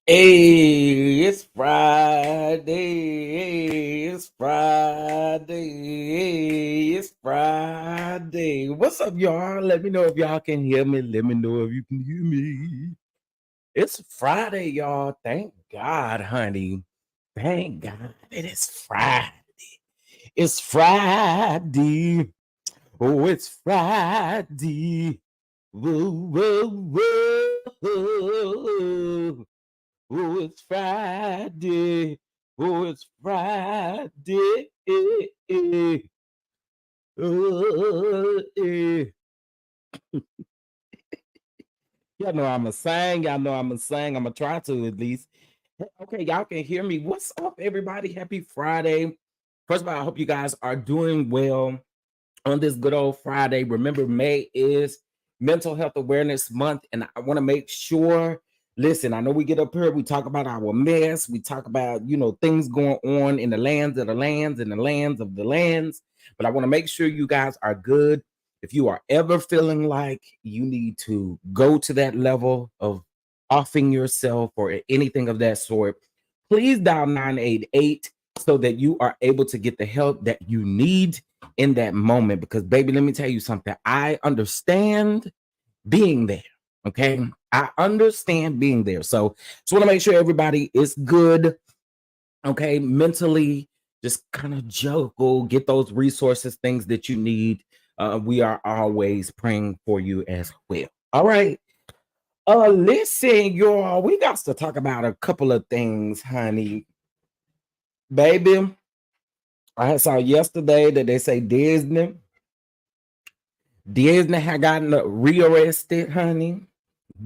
Hey, it's Friday. It's Friday. It's Friday. What's up, y'all? Let me know if y'all can hear me. Let me know if you can hear me. It's Friday, y'all. Thank God, honey. Thank God it is Friday. It's Friday. Oh, it's Friday. Whoa, whoa, whoa. Oh, it's Friday. Oh, it's Friday. Oh, Y'all know I'm a sing. Y'all know I'm a sing. I'm gonna try to at least. Okay, y'all can hear me. What's up, everybody? Happy Friday. First of all, I hope you guys are doing well on this good old Friday. Remember, May is Mental Health Awareness Month, and I want to make sure. Listen, I know we get up here, we talk about our mess, we talk about, things going on in the lands of the lands and the lands of the lands, but I want to make sure you guys are good. If you are ever feeling like you need to go to that level of offing yourself or anything of that sort, please dial 988 so that you are able to get the help that you need in that moment. Because, baby, let me tell you something. I understand being there. Okay. I understand being there. So just want to make sure everybody is good. Okay. Mentally, just kind of juggle, get those resources, things that you need. We are always praying for you as well. All right. Listen, y'all, we got to talk about a couple of things, honey. Baby, I saw yesterday that they say Disney had gotten rearrested, honey.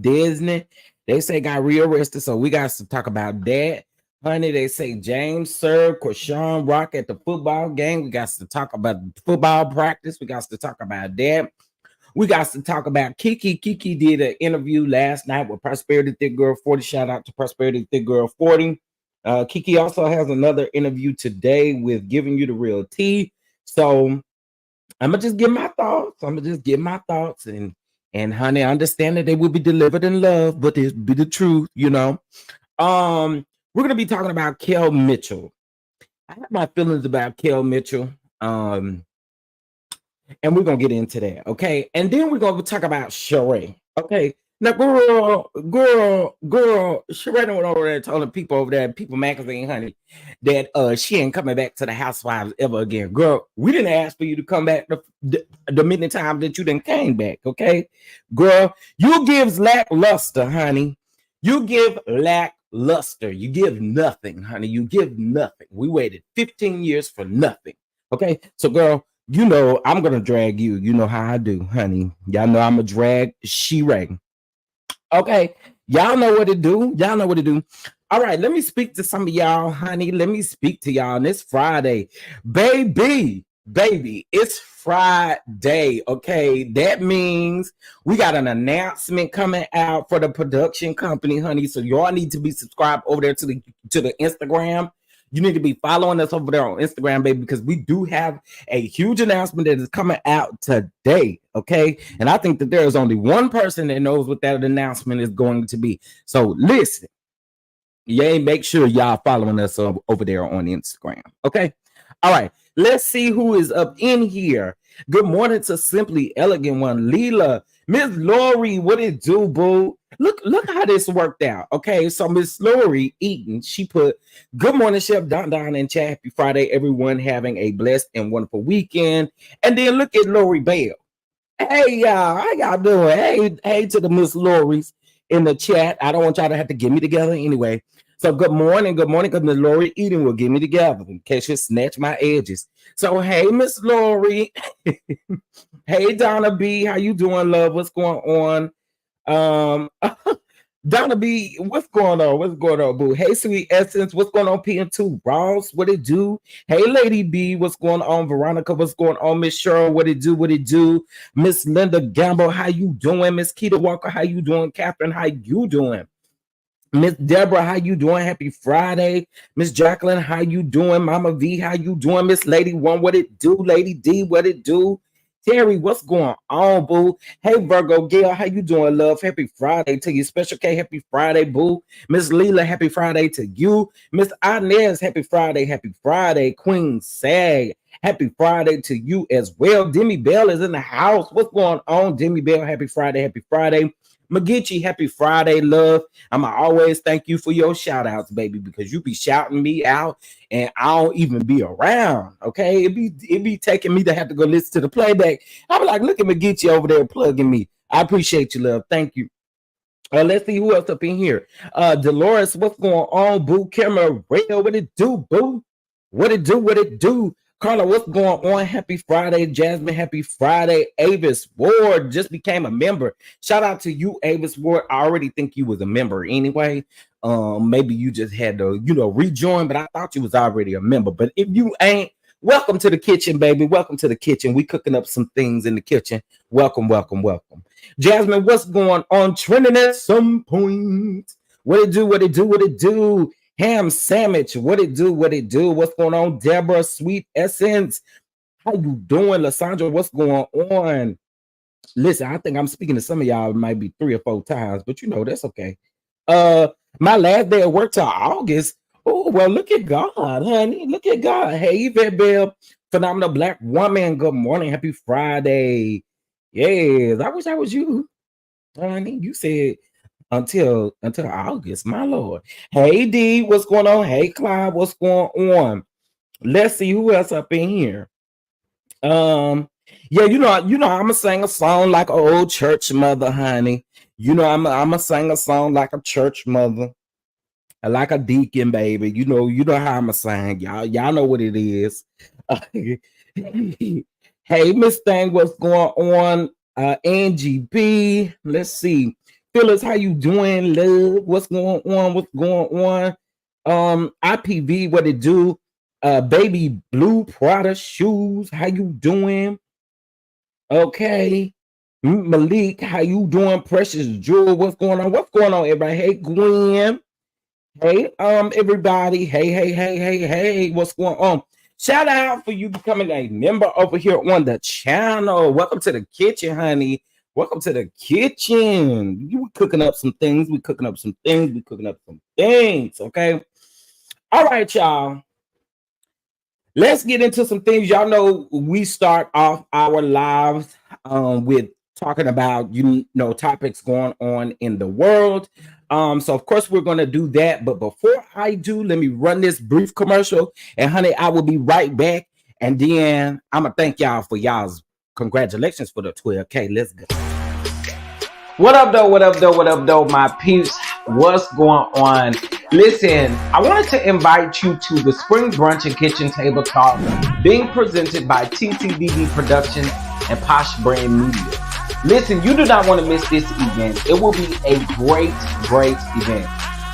Disney, they say got rearrested, so we got to talk about that, honey. They say James served Krishan Rock at the football game. We got to talk about football practice. We got to talk about that. We got to talk about Kiki. Kiki did an interview last night with Prosperity Thick Girl 40. Shout out to Prosperity Thick Girl 40. Kiki also has another interview today with Giving You the Real Tea. So I'm gonna just give my thoughts. And honey, I understand that they will be delivered in love, but it be the truth, We're gonna be talking about Kel Mitchell. I have my feelings about Kel Mitchell. And we're gonna get into that, okay? And then we're gonna talk about Shereé. Okay. Now, girl, Shereé went over there telling people over there, People Magazine, honey, that she ain't coming back to the Housewives ever again. Girl, we didn't ask for you to come back the many times that you didn't came back, okay? Girl, you gives lackluster, honey. You give lackluster. You give nothing, honey. You give nothing. We waited 15 years for nothing, okay? So, girl, you know I'm gonna drag you. You know how I do, honey. Y'all know I'm a drag Shereé. Okay, y'all know what to do. Y'all know what to do. All right, let me speak to some of y'all, honey. Let me speak to y'all on this Friday. Baby, it's Friday. Okay, that means we got an announcement coming out for the production company, honey. So y'all need to be subscribed over there to the Instagram. You need to be following us over there on Instagram, baby, because we do have a huge announcement that is coming out today. Okay. And I think that there is only one person that knows what that announcement is going to be. So listen, make sure y'all following us over there on Instagram. Okay. All right. Let's see who is up in here. Good morning to Simply Elegant One, Leela. Miss Lori, what it do, boo? Look how this worked out. Okay, so Miss Lori Eaton, she put, good morning, Chef Don and chat. Happy Friday, everyone having a blessed and wonderful weekend. And then look at Lori Bell. Hey, y'all, how y'all doing? Hey to the Miss Loris in the chat. I don't want y'all to have to get me together anyway. So good morning, because Miss Lori Eaton will get me together in case you snatch my edges. So hey, Miss Lori. Hey, Donna B, how you doing, love? What's going on? Donna B, what's going on? What's going on, boo? Hey, Sweet Essence, what's going on? PN2 Ross, what it do? Hey, Lady B, what's going on? Veronica, what's going on? Miss Cheryl, what it do? What it do? Miss Linda Gamble, how you doing? Miss Keita Walker, how you doing? Catherine, how you doing? Miss Deborah, how you doing? Happy Friday. Miss Jacqueline, how you doing? Mama V, how you doing? Miss Lady One, what it do? Lady D, what it do? Terry, what's going on, boo? Hey, Virgo Gail, how you doing, love? Happy Friday to you. Special K, happy Friday, boo. Miss Leela, happy Friday to you. Miss Inez, happy Friday. Happy Friday. Queen Sag, happy Friday to you as well. Demi Bell is in the house. What's going on, Demi Bell? Happy Friday. Happy Friday. McGitchy, happy Friday, love. I'ma always thank you for your shout outs, baby, because you be shouting me out and I don't even be around. Okay, it be taking me to have to go listen to the playback. I be like, look at McGitchy over there plugging me. I appreciate you, love. Thank you. Let's see who else up in here. Dolores, what's going on, boo? Camera Radio, what it do, boo? What it do? What it do? Carla, what's going on? Happy Friday, Jasmine. Happy Friday. Avis Ward just became a member. Shout out to you, Avis Ward. I already think you was a member anyway. Maybe you just had to, rejoin, but I thought you was already a member. But if you ain't, welcome to the kitchen, baby. Welcome to the kitchen. We cooking up some things in the kitchen. Welcome, welcome, welcome. Jasmine, what's going on? Trending at some point. What it do? What it do? What it do? Ham Sandwich, what it do? What it do? What's going on? Deborah, Sweet Essence, how you doing? Lysandra, what's going on? Listen, I think I'm speaking to some of y'all might be 3 or 4 times, but that's okay. My last day of work till August. Oh, well, look at God, honey. Look at God. Hey, Yvette Bell, phenomenal Black woman. Good morning. Happy Friday. Yes, I wish I was you, honey. You said until August, my lord. Hey D, what's going on? Hey Clyde, what's going on? Let's see who else up in here. Yeah, I'm gonna sing a song like an old church mother, honey. I'm gonna sing a song like a church mother, like a deacon, baby. You know how I'm gonna sing. Y'all know what it is. Hey, Miss Thing, what's going on? Angie B, let's see. Phyllis, how you doing, love? What's going on? What's going on? IPV, what it do? Baby Blue Prada shoes, how you doing? Okay. Malik, how you doing? Precious Jewel, what's going on? What's going on, everybody? Hey, Gwen. Hey, everybody. Hey, what's going on? Shout out for you becoming a member over here on the channel. Welcome to the kitchen, honey. Welcome to the kitchen. You cooking up some things. We cooking up some things. We cooking up some things. Okay. All right, y'all. Let's get into some things. Y'all know we start off our lives with talking about topics going on in the world. So of course we're gonna do that. But before I do, let me run this brief commercial. And honey, I will be right back. And then I'm gonna thank y'all for y'all's congratulations for the 12K. Let's go. What up, though? What up, though? What up, though? My peeps, what's going on? Listen, I wanted to invite you to the Spring Brunch and Kitchen Table Talk being presented by TCDD Productions and Posh Brand Media. Listen, you do not want to miss this event. It will be a great, great event.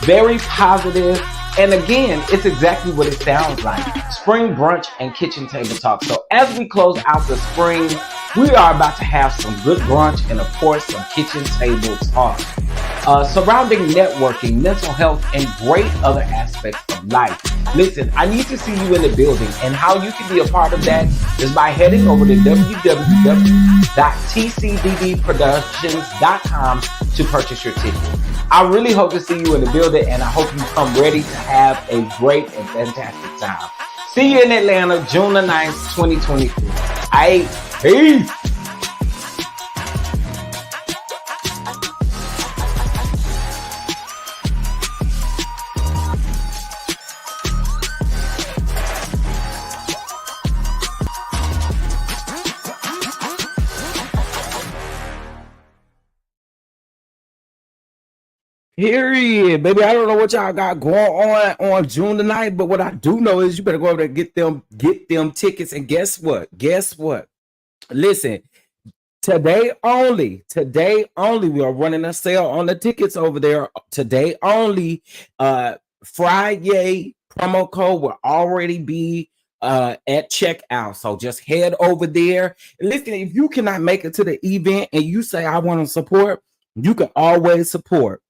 Very positive. And again, it's exactly what it sounds like. Spring Brunch and Kitchen Table Talk. So as we close out the spring, we are about to have some good brunch and, of course, some kitchen table talk. Surrounding networking, mental health, and great other aspects of life. Listen, I need to see you in the building, and how you can be a part of that is by heading over to www.tcddproductions.com to purchase your ticket. I really hope to see you in the building, and I hope you come ready to have a great and fantastic time. See you in Atlanta, June the 9th, 2023. Aight, peace. Period, baby. I don't know what y'all got going on June the 9th, but what I do know is you better go over there and get them tickets. And guess what? Listen, today only, we are running a sale on the tickets over there. Today only. Friday promo code will already be at checkout. So just head over there. Listen, if you cannot make it to the event and you say I want to support, you can always support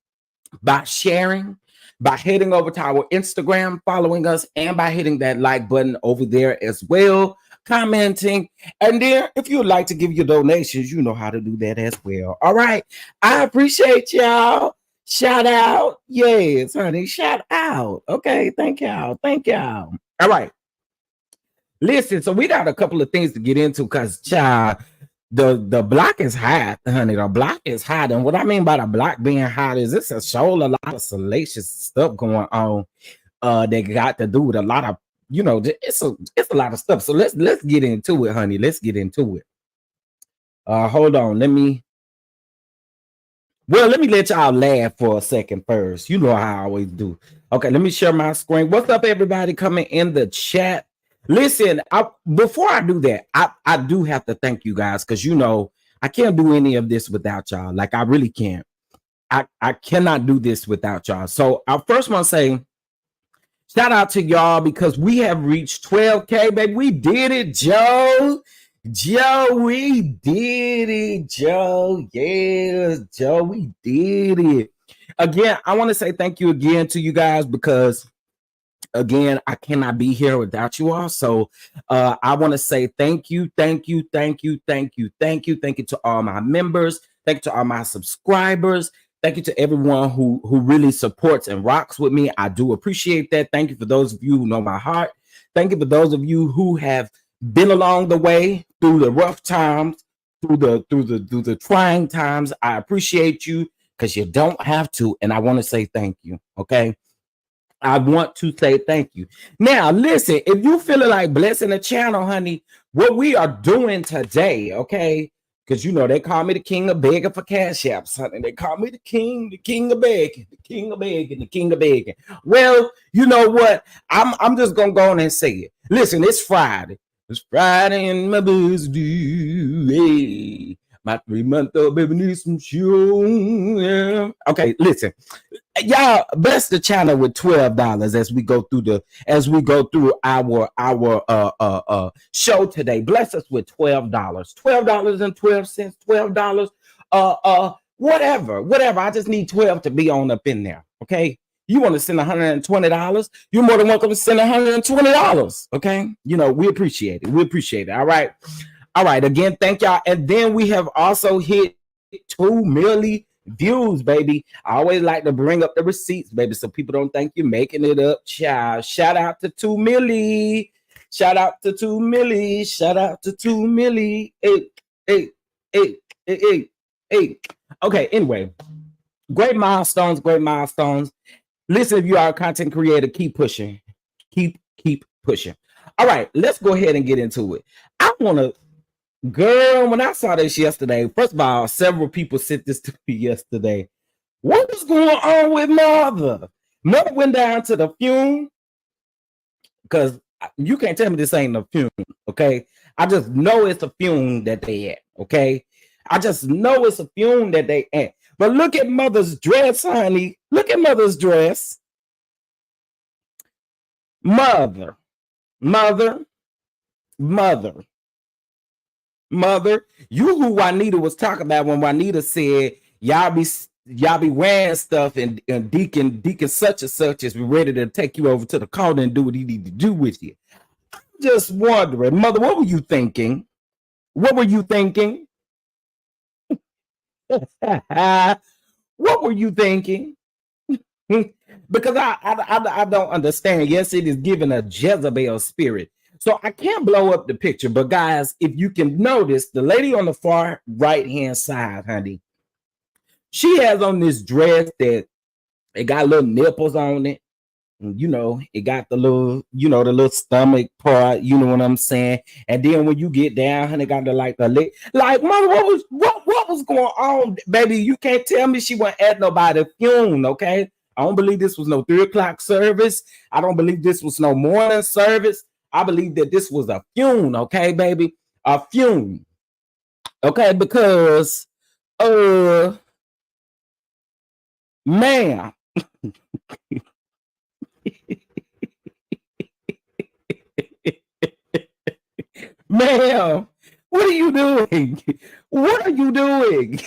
by sharing, by heading over to our Instagram, following us, and by hitting that like button over there as well, commenting. And then if you'd like to give your donations, you know how to do that as well. All right. I appreciate y'all. Shout out. Yes, honey. Shout out. Okay. Thank y'all. All right. Listen, so we got a couple of things to get into because, child, the block is hot, honey. The block is hot. And what I mean by the block being hot is it's a lot of salacious stuff going on that got to do with a lot of, it's a lot of stuff. So let's get into it, honey. Let's get into it. Hold on. Let me let y'all laugh for a second first. You know how I always do. Okay, let me share my screen. What's up, everybody coming in the chat? Listen, before I do that, I do have to thank you guys because, I can't do any of this without y'all. Like, I really can't. I cannot do this without y'all. So I first want to say shout out to y'all because we have reached 12K, baby. We did it, Joe. We did it, Joe. Yes, Joe, we did it. Again, I want to say thank you again to you guys because, again, I cannot be here without you all. So I want to say thank you to all my members. Thank you to all my subscribers. Thank you to everyone who really supports and rocks with me. I do appreciate that. Thank you for those of you who know my heart. Thank you for those of you who have been along the way through the rough times, through the trying times. I appreciate you because you don't have to. And I want to say thank you. Okay. I want to say thank you. Now, listen, if you feeling like blessing the channel, honey, what we are doing today, okay? Because they call me the king of begging for cash apps, honey. They call me the king of begging, the king of begging. Well, you know what? I'm just gonna go on and say it. Listen, it's Friday. It's Friday and my birthday. Hey, my 3-month-old baby needs some shoes. Yeah. Okay, listen. Y'all bless the channel with $12 as we go through our show today. Bless us with $12. $12.12. Whatever. I just need 12 to be on up in there. Okay. You want to send $120? You're more than welcome to send $120. Okay. We appreciate it. All right. Again, thank y'all. And then we have also hit 2 million views, baby. I always like to bring up the receipts, baby, so people don't think you're making it up, child. Shout out to 2 million. Shout out to 2 million. Hey. Hey. Okay, anyway, great milestones, great milestones. Listen, if you are a content creator, keep pushing. Keep pushing. All right, let's go ahead and get into it. I want to, girl, when I saw this yesterday, first of all, several people sent this to me yesterday. What is going on with Mother? Mother went down to the fume because you can't tell me this ain't a fume, okay? I just know it's a fume that they at, okay? I just know it's a fume that they at. But look at Mother's dress, honey. Look at Mother's dress. Mother, mother, mother, mother. You who Juanita was talking about when Juanita said y'all be wearing stuff and Deacon such and such is ready to take you over to the corner and do what he need to do with you. I'm just wondering, Mother, what were you thinking? What were you thinking? What were you thinking? Because I don't understand. Yes, it is given a Jezebel spirit. So I can't blow up the picture. But guys, if you can notice, the lady on the far right-hand side, honey, she has on this dress that it got little nipples on it. You know, it got the little, the little stomach part, you know what I'm saying? And then when you get down, honey, got the leg. Like, Mother, what was going on? Baby, you can't tell me she wasn't at nobody fume, okay? I don't believe this was no 3 o'clock service. I don't believe this was no morning service. I believe that this was a fume, okay, baby? A fume. Okay, because ma'am. Ma'am, what are you doing? What are you doing?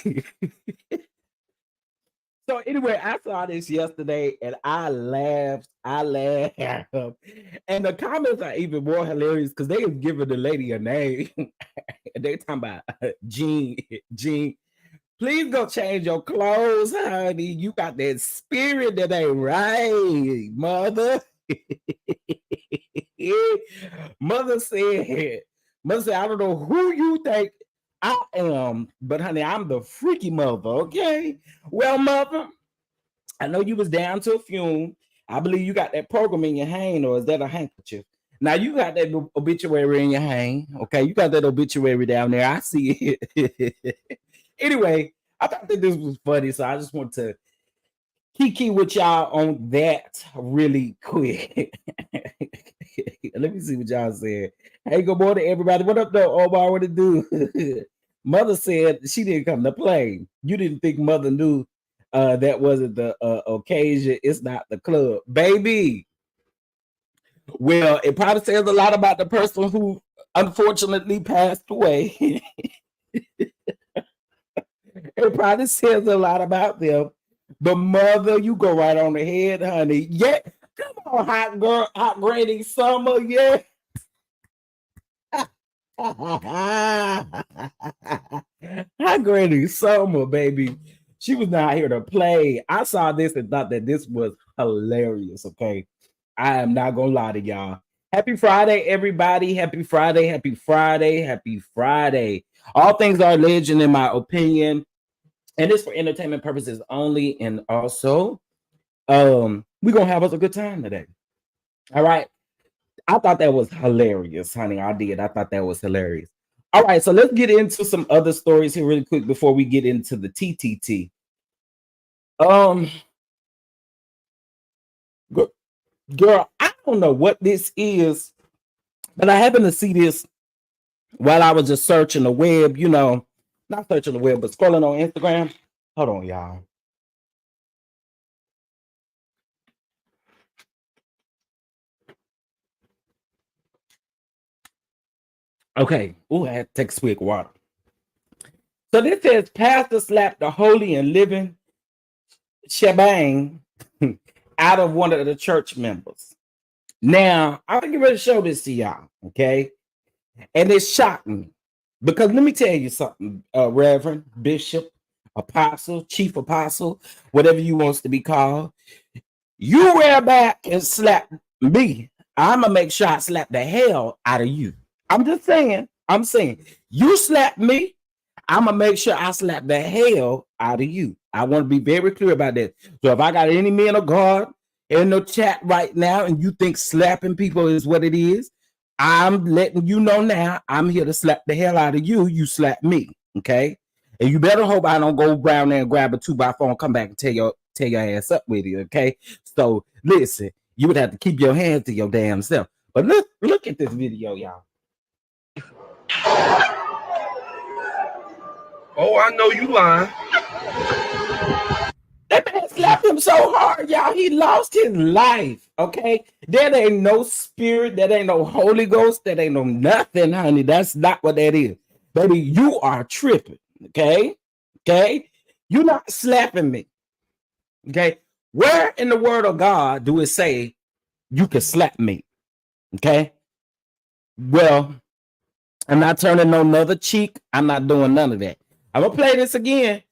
So anyway, I saw this yesterday and I laughed. And the comments are even more hilarious because they have given the lady a name. And they talking about Jean. Please go change your clothes, honey. You got that spirit that ain't right, Mother. Mother said, I don't know who you think I am, but honey, I'm the freaky mother, okay? Well, Mother, I know you was down to a fume. I believe you got that program in your hand, or is that a handkerchief? Now you got that obituary in your hand, okay? You got that obituary down there. I see it. Anyway, I thought that this was funny, so I just want to KeKe with y'all on that really quick. Let me see what y'all said. Hey, good morning, everybody. What up, though, Omar? What it do? Mother said she didn't come to play. You didn't think Mother knew that wasn't the occasion. It's not the club. Baby. Well, it probably says a lot about the person who unfortunately passed away. It probably says a lot about them. But Mother, you go right on the head, honey. Yeah, come on, hot girl, hot granny summer, yeah. Hot granny summer, baby. She was not here to play. I saw this and thought that this was hilarious, okay? I am not gonna lie to y'all. Happy Friday, everybody. Happy Friday, happy Friday, happy Friday. All things are legend, in my opinion. And it's for entertainment purposes only. And also, we're gonna have us a good time today. All right. I thought that was hilarious, honey. I did. I thought that was hilarious. All right, so let's get into some other stories here really quick before we get into the TTT. Girl, I don't know what this is, but I happened to see this while I was just searching the web, not searching the web, but scrolling on Instagram. Hold on, y'all. Okay. Oh, I had to take a swig of water. So this says, Pastor slapped the holy and living shebang out of one of the church members. Now, I'm going to get ready to show this to y'all, okay? And it shocked me. Because let me tell you something, Reverend, Bishop, Apostle, Chief Apostle, whatever you wants to be called. You wear back and slap me. I'm going to make sure I slap the hell out of you. I'm just saying. You slap me, I'm gonna make sure I slap the hell out of you. I want to be very clear about that. So if I got any men of God in the chat right now and you think slapping people is what it is, I'm letting you know now. I'm here to slap the hell out of you. You slap me, okay? And you better hope I don't go around there and grab a 2x4 and come back and tear your ass up with you, okay? So listen, you would have to keep your hands to your damn self. But look at this video, y'all. Oh, I know you lying. That man slapped him so hard, y'all. He lost his life. Okay, that ain't no spirit. That ain't no Holy Ghost. That ain't no nothing, honey. That's not what that is, baby. You are tripping. Okay, you're not slapping me. Okay, where in the Word of God do it say you can slap me? Okay, well, I'm not turning no other cheek. I'm not doing none of that. I'm gonna play this again.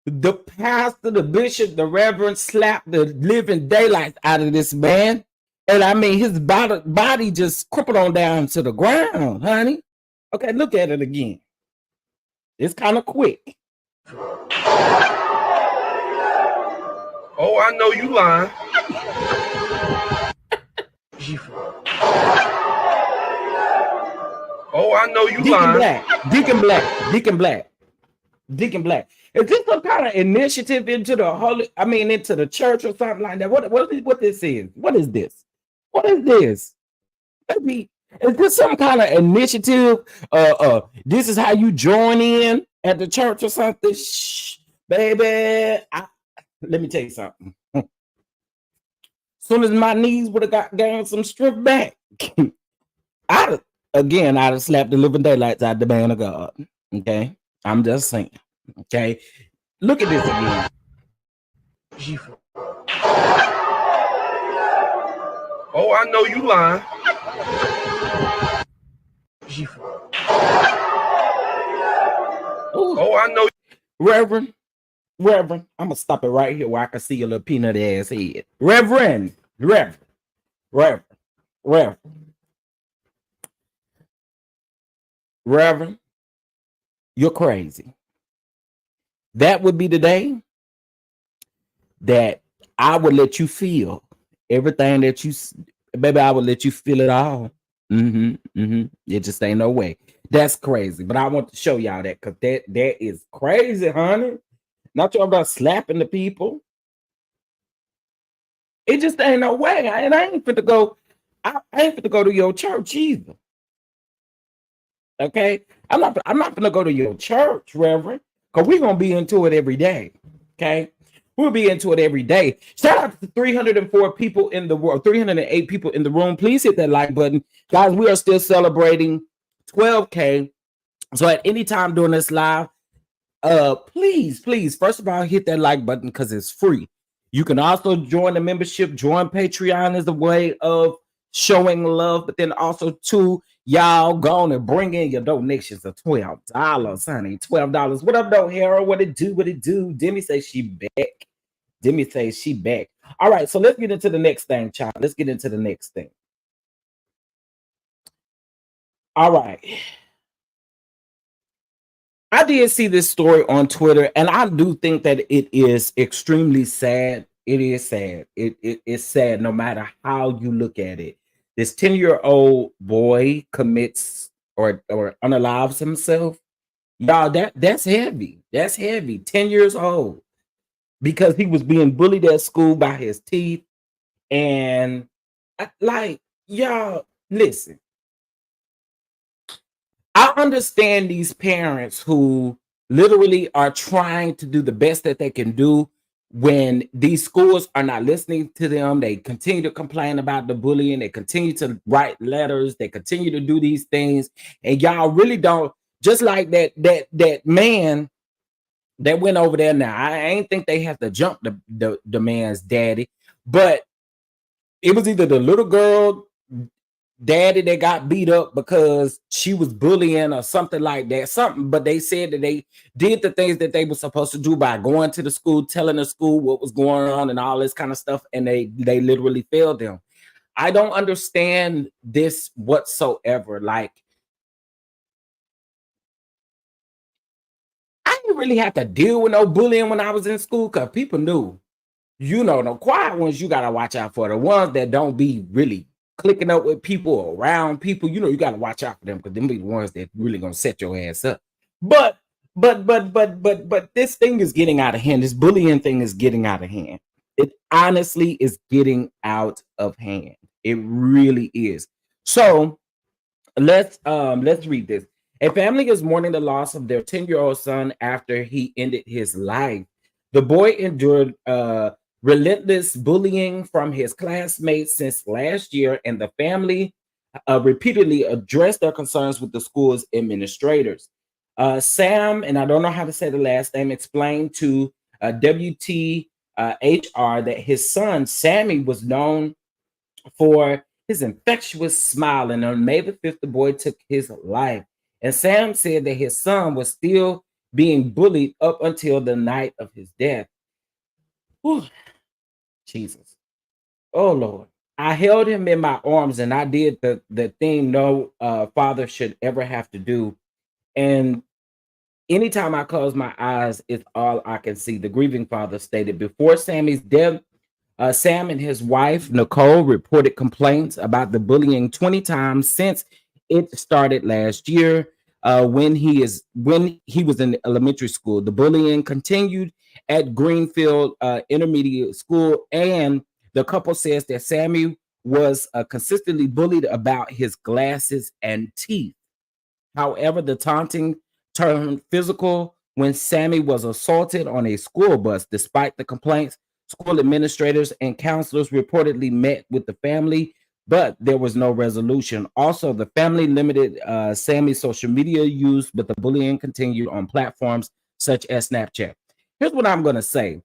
The pastor, the bishop, the reverend slapped the living daylights out of this man. And I mean, his body just crippled on down to the ground, honey. Okay, look at it again. It's kind of quick. Oh, I know you lying. Oh, I know you lying. Deacon Black. Is this some kind of initiative into the church or something like that? What this is? What is this? What is this? Maybe is this some kind of initiative? This is how you join in at the church or something? Shh, baby. Let me tell you something. As soon as my knees would have got down some strength back, I'd have slapped the living daylights out of the man of God. Okay, I'm just saying. Okay, look at this again. Oh, I know you lying. Oh, I know. Reverend, I'm gonna stop it right here where I can see your little peanut ass head. Reverend, you're crazy. That would be the day that I would let you feel everything that you, baby. I would let you feel it all. It just ain't no way. That's crazy. But I want to show y'all that because that is crazy, honey. Not talking about slapping the people. It just ain't no way. And I ain't fit to go. I ain't fit to go to your church either. Okay, I'm not gonna go to your church, Reverend, because we're gonna be into it every day. Okay, we'll be into it every day. Shout out to 304 people in the world, 308 people in the room. Please hit that like button, guys. We are still celebrating 12K. So at any time during this live, please, first of all, hit that like button because it's free. You can also join the membership. Join Patreon as a way of showing love, but then also too, y'all go on and bring in your donations of $12, honey. $12. What up, though, Harold? What it do? Demi says she back. All right, so let's get into the next thing, child. Let's get into the next thing. All right. I did see this story on Twitter, and I do think that it is extremely sad. It is sad. It's sad no matter how you look at it. This 10-year-old boy commits or unalives himself. Y'all, that's heavy. That's heavy. 10 years old. Because he was being bullied at school by his teeth. And y'all, listen. I understand these parents who literally are trying to do the best that they can do when these schools are not listening to them. They continue to complain about the bullying. They continue to write letters. They continue to do these things. And y'all really don't, just like that man that went over there. Now, I ain't think they have to jump the man's daddy, but it was either the little girl daddy that got beat up because she was bullying or something like that. But they said that they did the things that they were supposed to do by going to the school, telling the school what was going on and all this kind of stuff, and they literally failed them. I don't understand this whatsoever. Like, really have to deal with no bullying when I was in school because people knew. You know, the quiet ones you gotta watch out for. The ones that don't be really clicking up with people or around people, you know, you gotta watch out for them because them be the ones that really gonna set your ass up. But but this thing is getting out of hand. This bullying thing is getting out of hand. It honestly is getting out of hand. It really is. So let's read this. A family is mourning the loss of their 10-year-old son after he ended his life. The boy endured relentless bullying from his classmates since last year, and the family repeatedly addressed their concerns with the school's administrators. Sam, and I don't know how to say the last name, explained to WTHR that his son Sammy was known for his infectious smile, and on May the 5th, the boy took his life. And Sam said that his son was still being bullied up until the night of his death. Whew. Jesus. Oh, Lord. I held him in my arms and I did the thing no father should ever have to do. And anytime I close my eyes, it's all I can see. The grieving father stated before Sammy's death, Sam and his wife, Nicole, reported complaints about the bullying 20 times since it started last year when he was in elementary school. The bullying continued at Greenfield Intermediate School, and the couple says that Sammy was consistently bullied about his glasses and teeth. However, the taunting turned physical when Sammy was assaulted on a school bus. Despite the complaints, school administrators and counselors reportedly met with the family, but there was no resolution. Also, the family limited Sammy's social media use, but the bullying continued on platforms such as Snapchat. Here's what I'm going to say.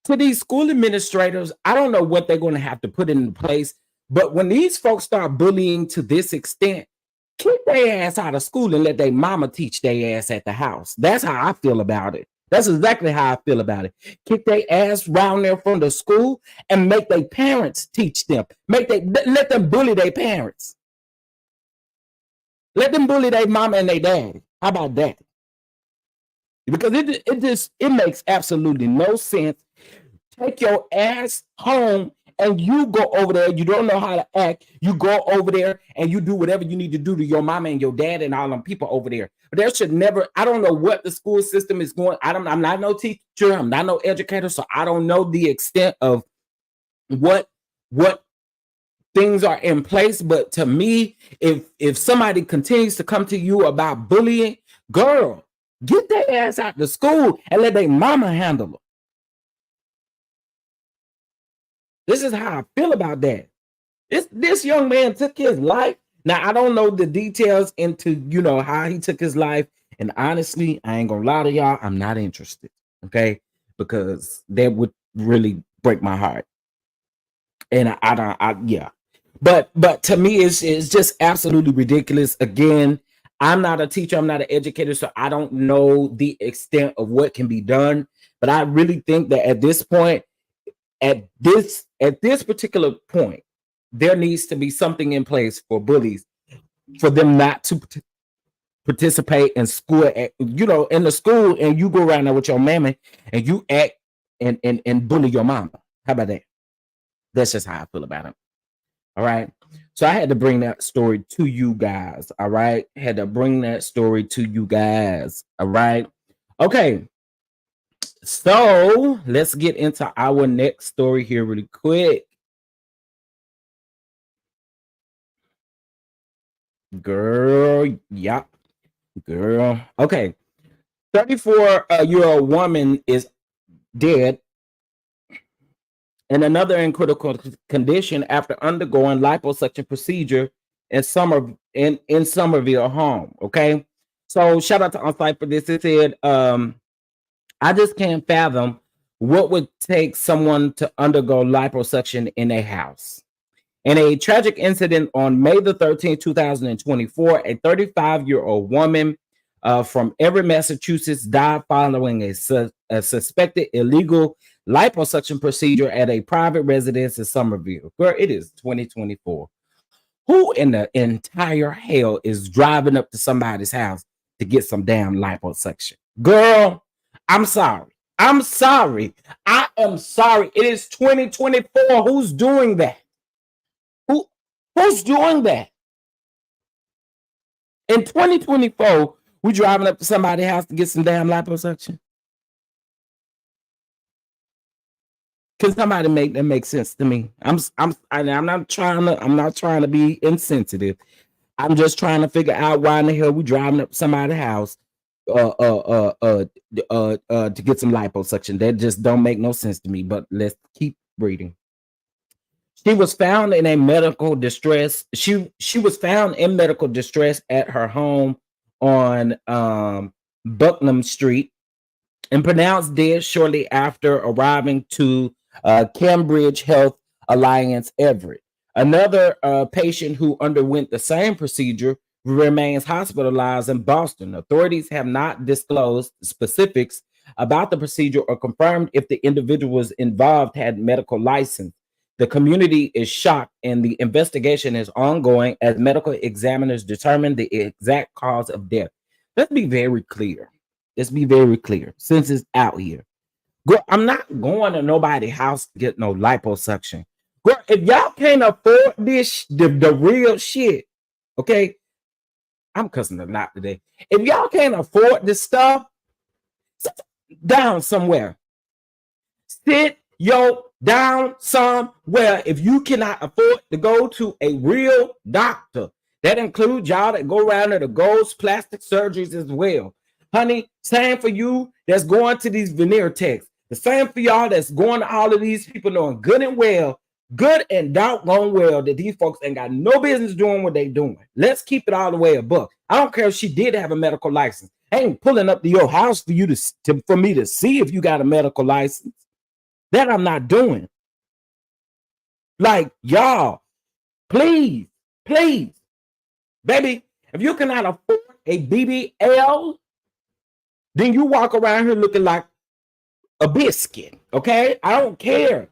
To these school administrators, I don't know what they're going to have to put in place, but when these folks start bullying to this extent, kick their ass out of school and let their mama teach their ass at the house. That's how I feel about it. That's exactly how I feel about it. Kick their ass round there from the school and make their parents teach them. Let them bully their parents. Let them bully their mama and their daddy. How about that? Because it makes absolutely no sense. Take your ass home and you go over there. You don't know how to act. You go over there and you do whatever you need to do to your mama and your dad and all them people over there. But there should never, I don't know what the school system is going. I'm not no teacher. I'm not no educator. So I don't know the extent of what things are in place. But to me, if somebody continues to come to you about bullying, girl, get their ass out to school and let their mama handle it. This is how I feel about that. This young man took his life. Now, I don't know the details into, how he took his life. And honestly, I ain't gonna lie to y'all, I'm not interested. Okay. Because that would really break my heart. And yeah. But to me, it's just absolutely ridiculous. Again, I'm not a teacher, I'm not an educator, so I don't know the extent of what can be done. But I really think that at this point, at this particular point, there needs to be something in place for bullies, for them not to participate in school, in the school, and you go around there with your mammy and you act and bully your mama. How about that? That's just how I feel about it. All right. So I had to bring that story to you guys. All right. Had to bring that story to you guys. All right. Okay. So let's get into our next story here really quick. Girl, yep. Girl. Okay. 34-year-old woman is dead and another in critical condition after undergoing liposuction procedure in Somerville home. Okay. So shout out to OnSite for this. It said, I just can't fathom what would take someone to undergo liposuction in a house. In a tragic incident on May the 13th, 2024, a 35-year-old woman from Everett, Massachusetts died following a suspected illegal liposuction procedure at a private residence in Somerville. Girl, it is 2024. Who in the entire hell is driving up to somebody's house to get some damn liposuction? Girl, I'm sorry. I'm sorry. I am sorry. It is 2024. Who's doing that? Who's doing that? In 2024, we driving up to somebody's house to get some damn liposuction. Can somebody make that make sense to me? I'm not trying to be insensitive. I'm just trying to figure out why in the hell we driving up to somebody's house to get some liposuction. That just don't make no sense to me. But let's keep reading. She was found in a medical distress. She was found in medical distress at her home on Buckingham Street and pronounced dead shortly after arriving to Cambridge Health Alliance Everett. Another patient who underwent the same procedure remains hospitalized in Boston. Authorities have not disclosed specifics about the procedure or confirmed if the individuals involved had medical license. The community is shocked and the investigation is ongoing as medical examiners determine the exact cause of death. Let's be very clear. Let's be very clear since it's out here. Girl, I'm not going to nobody's house to get no liposuction. Girl, if y'all can't afford this, the real shit, okay? I'm cussing a lot today. If y'all can't afford this stuff, sit down somewhere. Sit down somewhere. If you cannot afford to go to a real doctor, that includes y'all that go around to the Gold's plastic surgeries as well. Honey, same for you that's going to these veneer techs. The same for y'all that's going to all of these people knowing good and doggone well that these folks ain't got no business doing what they doing. Let's keep it all the way above. I don't care if she did have a medical license. I ain't pulling up to your house for you for me to see if you got a medical license. That I'm not doing. Like, y'all, please, baby, if you cannot afford a BBL, then you walk around here looking like a biscuit, okay? I don't care.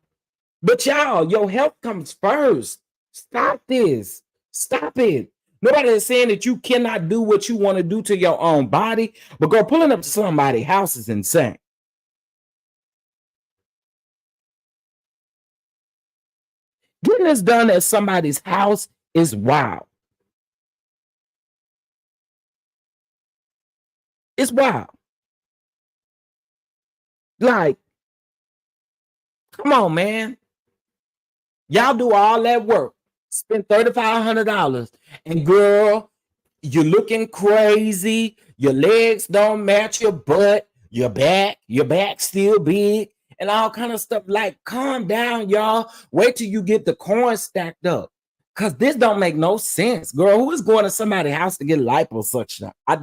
But y'all, your health comes first. Stop this. Stop it. Nobody is saying that you cannot do what you want to do to your own body, but girl, pulling up to somebody's house is insane. Getting this done at somebody's house is wild. It's wild. Like, come on, man. Y'all do all that work, spend $3,500, and girl, you're looking crazy. Your legs don't match your butt. Your back still big, and all kind of stuff. Like, calm down, y'all. Wait till you get the coins stacked up, cause this don't make no sense, girl. Who is going to somebody's house to get liposuction? I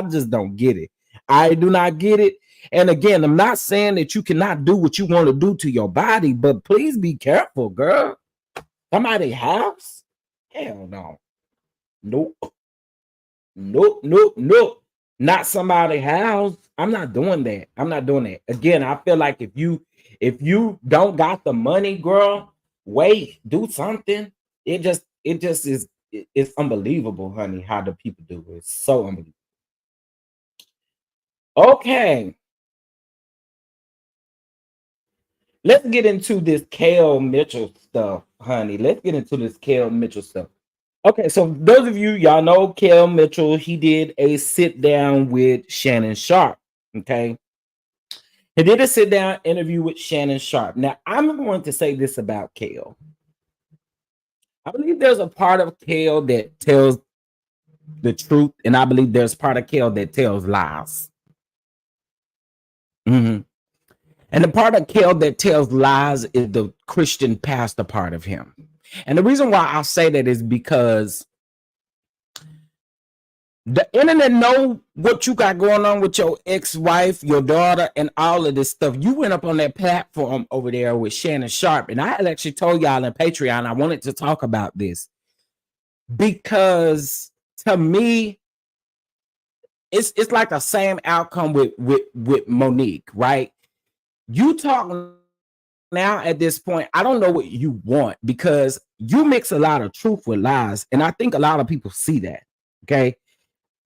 just don't get it. I do not get it. And again, I'm not saying that you cannot do what you want to do to your body, but please be careful, girl. Somebody's house? Hell no. Nope. Not somebody's house. I'm not doing that. Again, I feel like if you don't got the money, girl, wait, do something. It's unbelievable, honey, how the people do it. It's so unbelievable. Okay. Let's get into this Kel Mitchell stuff, honey. Let's get into this Kel Mitchell stuff. Okay, so those of you, y'all know Kel Mitchell, he did a sit down with Shannon Sharpe. Okay. He did a sit down interview with Shannon Sharpe. Now, I'm going to say this about Kel. I believe there's a part of Kel that tells the truth, and I believe there's part of Kel that tells lies. And the part of Kel that tells lies is the Christian pastor part of him. And the reason why I say that is because the internet know what you got going on with your ex-wife, your daughter, and all of this stuff. You went up on that platform over there with Shannon Sharpe, and I had actually told y'all in Patreon I wanted to talk about this because to me, it's like the same outcome with Monique, right? You talk now at this point, I don't know what you want because you mix a lot of truth with lies. And I think a lot of people see that. Okay.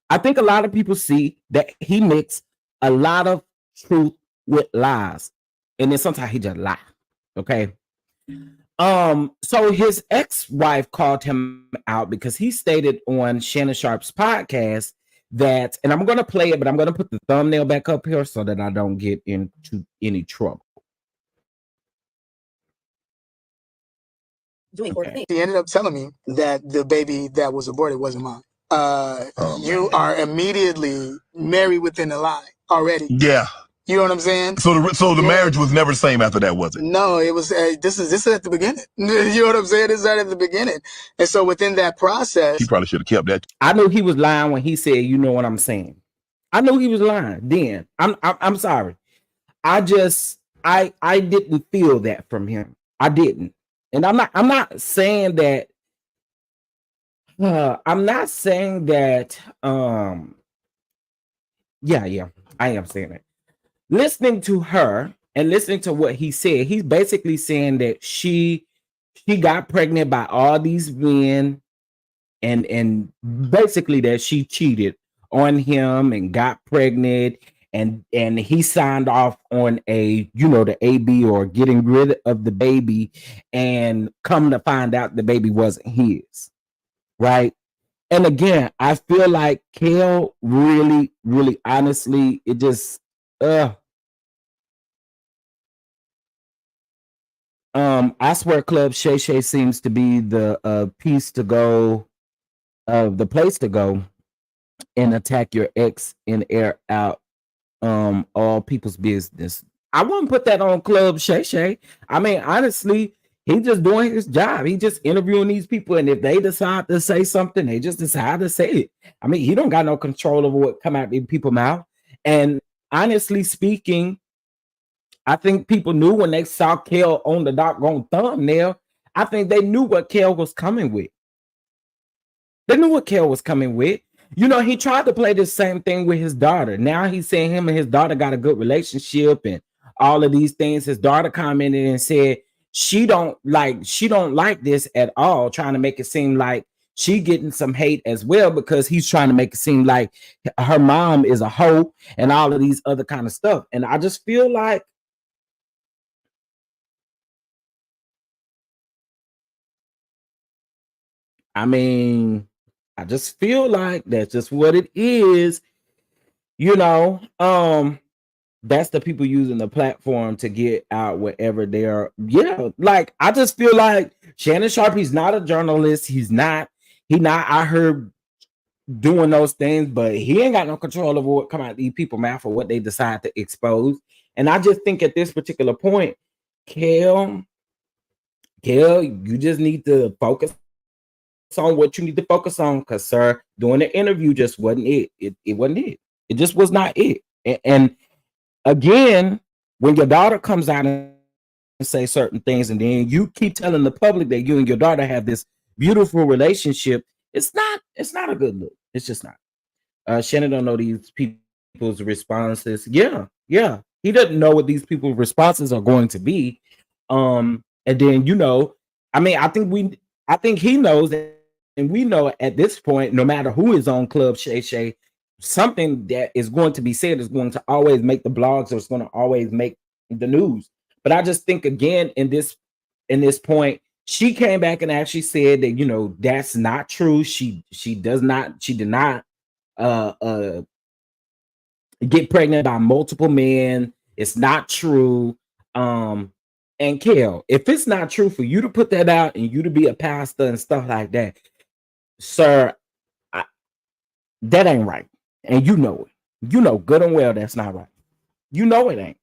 I think a lot of people see that he mixed a lot of truth with lies. And then sometimes he just lie. Okay. So his ex-wife called him out because he stated on Shannon Sharp's podcast that, and I'm gonna play it, but I'm gonna put the thumbnail back up here so that I don't get into any trouble. Okay. He ended up telling me that the baby that was aborted wasn't mine. You are immediately married within a lie already. Yeah. You know what I'm saying? So the marriage was never the same after that, was it? No, it was. This is at the beginning. You know what I'm saying? This is right at the beginning. And so within that process, he probably should have kept that. I knew he was lying when he said, "You know what I'm saying." I knew he was lying. Then I'm sorry. I didn't feel that from him. I didn't, and I'm not saying that. I'm not saying that. Yeah, I am saying it. Listening to her and listening to what he said, he's basically saying that she got pregnant by all these men, and basically that she cheated on him and got pregnant, and he signed off on the AB, or getting rid of the baby, and come to find out the baby wasn't his, right? And again, I feel like Kel really, really honestly, it just I swear Club Shereé seems to be the piece to go, the place to go and attack your ex and air out all people's business. I wouldn't put that on Club Shereé. I mean, honestly, he's just doing his job. He just interviewing these people, and if they decide to say something, they just decide to say it. I mean, he don't got no control over what come out of people's mouth. And honestly speaking, I think people knew when they saw Kel on the doggone thumbnail. I think they knew what Kel was coming with. They knew what Kel was coming with. You know, he tried to play the same thing with his daughter. Now he's saying him and his daughter got a good relationship and all of these things. His daughter commented and said she don't like this at all, trying to make it seem like she getting some hate as well, because he's trying to make it seem like her mom is a hoe and all of these other kind of stuff. And I just feel like, I mean, I just feel like that's just what it is. You know, that's the people using the platform to get out wherever they are. Yeah, like I just feel like Shannon Sharp, he's not a journalist. He not I heard doing those things, but he ain't got no control over what come out of these people's mouth or what they decide to expose. And I just think at this particular point, Kel, you just need to focus on what you need to focus on, because sir, doing the interview just wasn't it. It wasn't it. It just was not it. And again, when your daughter comes out and say certain things, and then you keep telling the public that you and your daughter have this beautiful relationship, it's not a good look. It's just not. Shannon don't know these people's responses. Yeah. He doesn't know what these people's responses are going to be. And then, you know, I mean, I think he knows, and we know at this point, no matter who is on Club Shereé, something that is going to be said is going to always make the blogs, or it's going to always make the news. But I just think again in this point, she came back and actually said that, you know, that's not true. She did not get pregnant by multiple men. It's not true. And Kel, if it's not true for you to put that out and you to be a pastor and stuff like that, sir, that ain't right. And you know it. You know good and well that's not right. You know it ain't.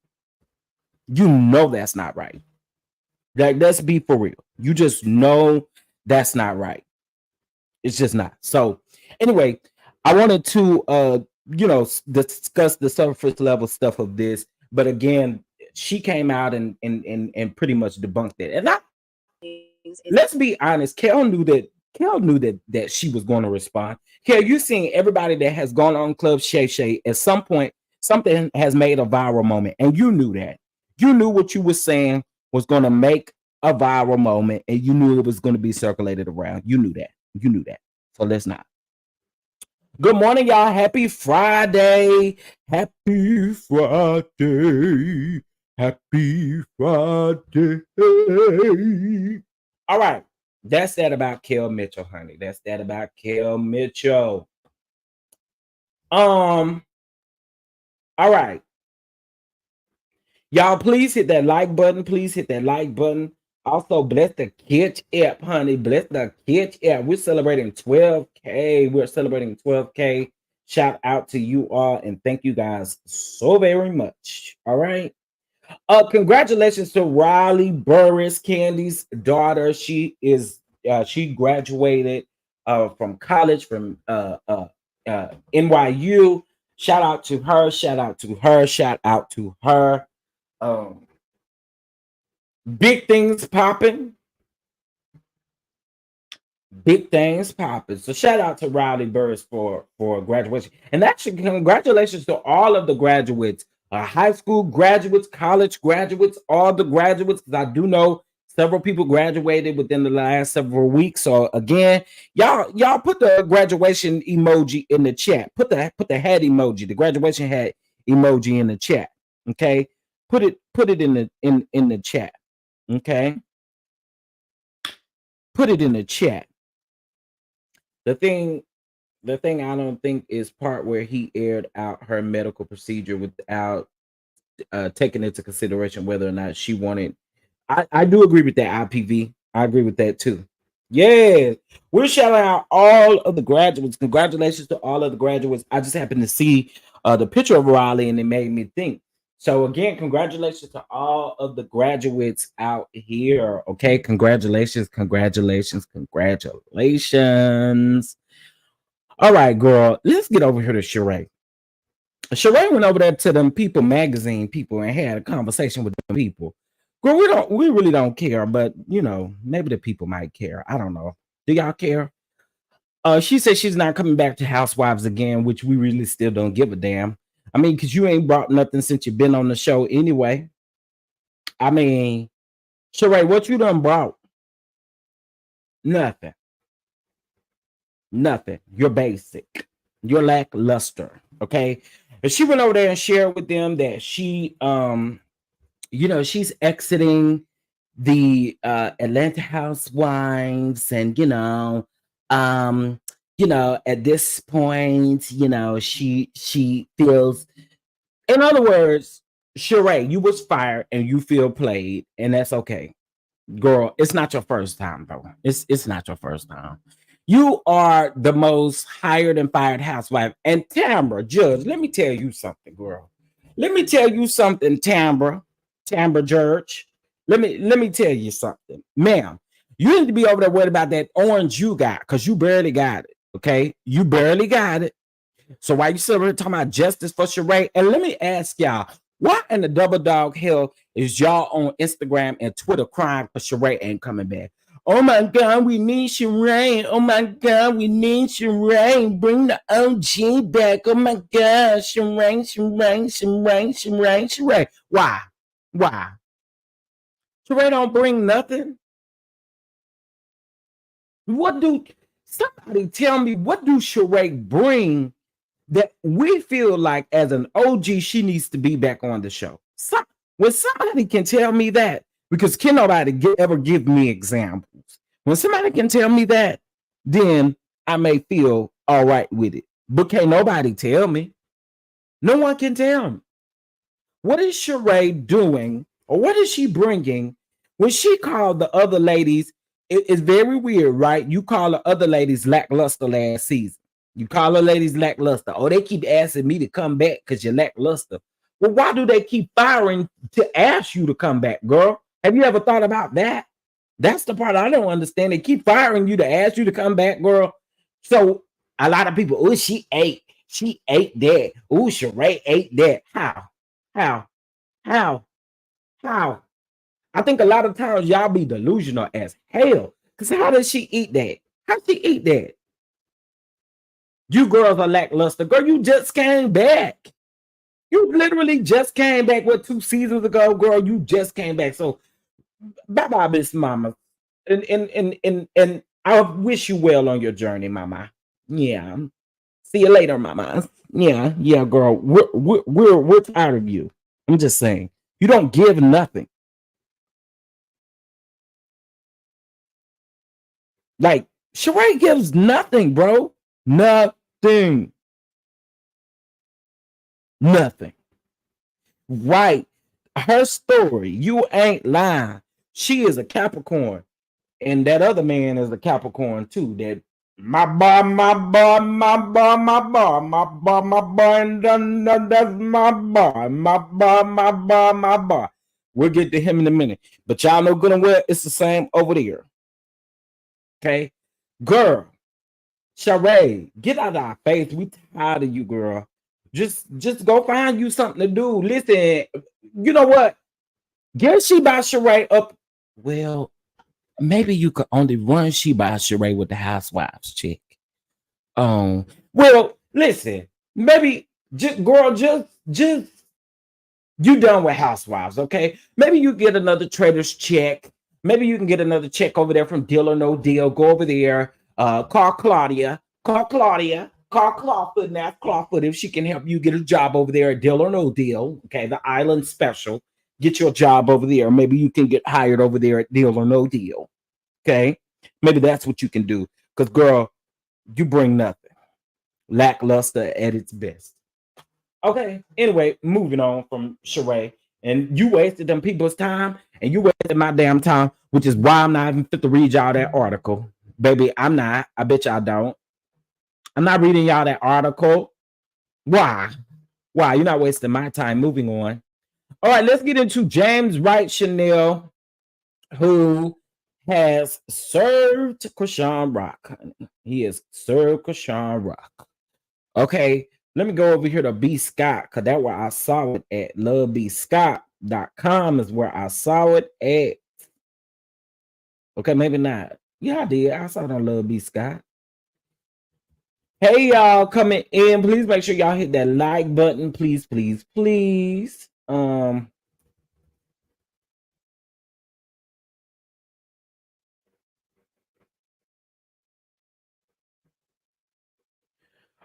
You know that's not right. Like, let's be for real. You just know that's not right. It's just not. So anyway, I wanted to discuss the surface level stuff of this, but again, she came out and pretty much debunked it. And let's be honest, Kel knew that she was going to respond. Kel, you've seen everybody that has gone on Club Shereé at some point, something has made a viral moment, and you knew that. You knew what you were saying was going to make a viral moment, and you knew it was going to be circulated around. You knew that. So let's not. Good morning, y'all. Happy Friday. Happy Friday. Happy Friday. All right. That's that about Kel Mitchell, honey. That's that about Kel Mitchell. All right. Y'all, please hit that like button. Please hit that like button. Also, bless the Kitch app, honey. Bless the Kitch app. We're celebrating 12K. We're celebrating 12K. Shout out to you all and thank you guys so very much. All right. Congratulations to Riley Burris, Candy's daughter. She graduated from college from NYU. Shout out to her. Shout out to her. Shout out to her. Big things popping. Big things popping. So shout out to Riley Burris for graduation. And actually, congratulations to all of the graduates, high school graduates, college graduates, all the graduates, because I do know several people graduated within the last several weeks. So again, y'all put the graduation emoji in the chat. Put the hat emoji, the graduation hat emoji in the chat. Okay. Put it in the chat. Okay. Put it in the chat. The thing I don't think is part where he aired out her medical procedure without taking into consideration whether or not she wanted. I do agree with that, IPV. I agree with that too. Yes, we're shouting out all of the graduates. Congratulations to all of the graduates. I just happened to see the picture of Riley and it made me think. So again, congratulations to all of the graduates out here. Okay, congratulations. All right, girl, let's get over here to Shereé. Shereé went over there to them People magazine people and had a conversation with them people. Girl, we really don't care, but you know, maybe the people might care. I don't know. Do y'all care? She said she's not coming back to Housewives again, which we really still don't give a damn. I mean, because you ain't brought nothing since you've been on the show anyway. I mean, Shereé, what you done brought? Nothing. You're basic. You're lackluster. Okay. And she went over there and shared with them that she, she's exiting the Atlanta Housewives, and at this point, she feels, in other words, Shereé, you was fired and you feel played, and that's okay. Girl, it's not your first time, though. It's not your first time. You are the most hired and fired housewife. And Tambra, Judge, let me tell you something, girl. Let me tell you something, Tambra Judge. Let me tell you something, ma'am. You need to be over there worried about that orange you got, because you barely got it. Okay, you barely got it. So why you still talking about justice for Shereé? And let me ask y'all, why in the double dog hell is y'all on Instagram and Twitter crying for Shereé ain't coming back? Oh my God, we need Shereé. Oh my God, we need Shereé. Bring the OG back. Oh my God, Shereé. Why? Shereé don't bring nothing. Somebody tell me, what do Shereé bring that we feel like as an OG she needs to be back on the show? When somebody can tell me that, because can nobody ever give me examples? When somebody can tell me that, then I may feel all right with it. But can't nobody tell me. No one can tell me. What is Shereé doing, or what is she bringing when she called the other ladies? It's very weird, right? You call the other ladies lackluster last season. You call the ladies lackluster. Oh, they keep asking me to come back because you're lackluster. Well, why do they keep firing to ask you to come back, girl? Have you ever thought about that? That's the part I don't understand. They keep firing you to ask you to come back, girl. So a lot of people, oh, she ate that. Oh, Shereé ate that. How? I think a lot of times y'all be delusional as hell. Because how does she eat that? How she eat that? You girls are lackluster. Girl, you just came back. You literally just came back, 2 seasons ago, girl? You just came back. So bye-bye, Miss Mama. And I wish you well on your journey, Mama. Yeah. See you later, mama. Yeah, yeah, girl. We're tired of you. I'm just saying. You don't give nothing. Like Shereé gives nothing, bro. Nothing. Nothing. Right. Her story. You ain't lying. She is a Capricorn. And that other man is a Capricorn too. That my boy, my boy, my boy, my boy, my boy, my boy, and that's my boy, my boy, my boy, my boy. We'll get to him in a minute. But y'all know good and well it's the same over there. Okay. Girl, Shereé, get out of our face. We tired of you, girl. Just go find you something to do. Listen, you know what? Get she by Shereé up. Well, maybe you could only run she by Shereé with the housewives chick. Well, listen, maybe just girl, just you done with housewives, okay? Maybe you get another trader's check. Maybe you can get another check over there from Deal or No Deal. Go over there, call Claudia, call Clawfoot, and ask Clawfoot if she can help you get a job over there at Deal or No Deal. Okay, the Island Special. Get your job over there. Maybe you can get hired over there at Deal or No Deal. Okay, maybe that's what you can do. Because, girl, you bring nothing. Lackluster at its best. Okay, anyway, moving on from Shereé. And you wasted them people's time, and you wasted my damn time, which is why I'm not even fit to read y'all that article. Baby, I'm not. I bet y'all don't. I'm not reading y'all that article. Why? Why? You're not wasting my time. Moving on. All right, let's get into James Wright Chanel, who has served Krishan Rock. He has served Krishan Rock. Okay, let me go over here to B Scott, because that's where I saw it at. lovebscott.com is where I saw it at. Okay, maybe not. Yeah, I did. I saw it on Love B Scott. Hey, y'all coming in. Please make sure y'all hit that like button. Please, please, please.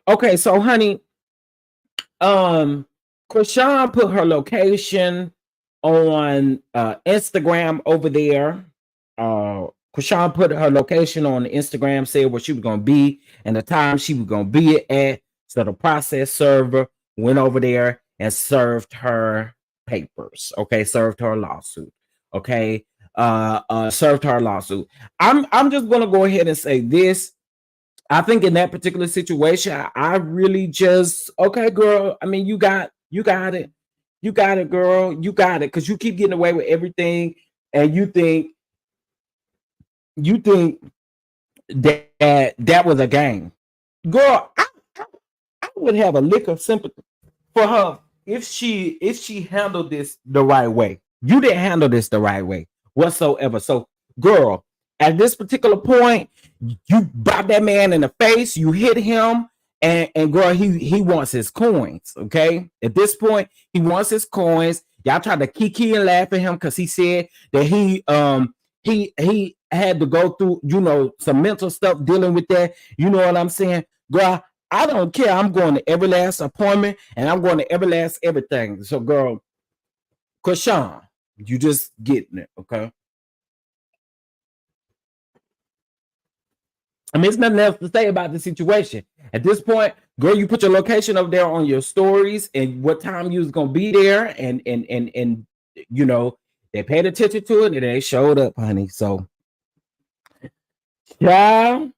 Okay, so honey, Krishan put her location on Instagram over there. Krishan put her location on Instagram, said where she was gonna be and the time she was gonna be at. So the process server went over there and served her papers. Okay, served her lawsuit. Okay, served her lawsuit. I'm just gonna go ahead and say this. I think in that particular situation, I really just okay, girl. I mean, you got it, girl. You got it, because you keep getting away with everything, and you think that was a game, girl. I would have a lick of sympathy for her if she handled this the right way. You didn't handle this the right way whatsoever. So, girl, at this particular point, you bop that man in the face, you hit him, and girl, he wants his coins. Okay, at this point, he wants his coins. Y'all tried to KeKe and laugh at him because he said that he had to go through, some mental stuff dealing with that. You know what I'm saying, girl? I don't care. I'm going to every last appointment, and I'm going to every last everything. So, girl, Krishan, you just getting it, okay? I mean, it's nothing else to say about the situation. At this point, girl, you put your location up there on your stories and what time you was gonna be there, and they paid attention to it and they showed up, honey. So, child.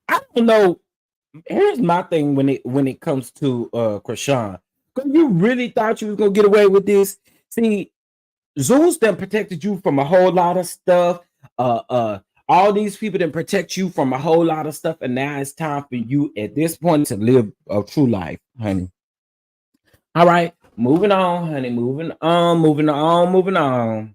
I don't know. Here's my thing when it comes to Krishan. You really thought you was gonna get away with this? See, Zeus then protected you from a whole lot of stuff. All these people didn't protect you from a whole lot of stuff, and now it's time for you at this point to live a true life, honey. All right, moving on, honey. Moving on.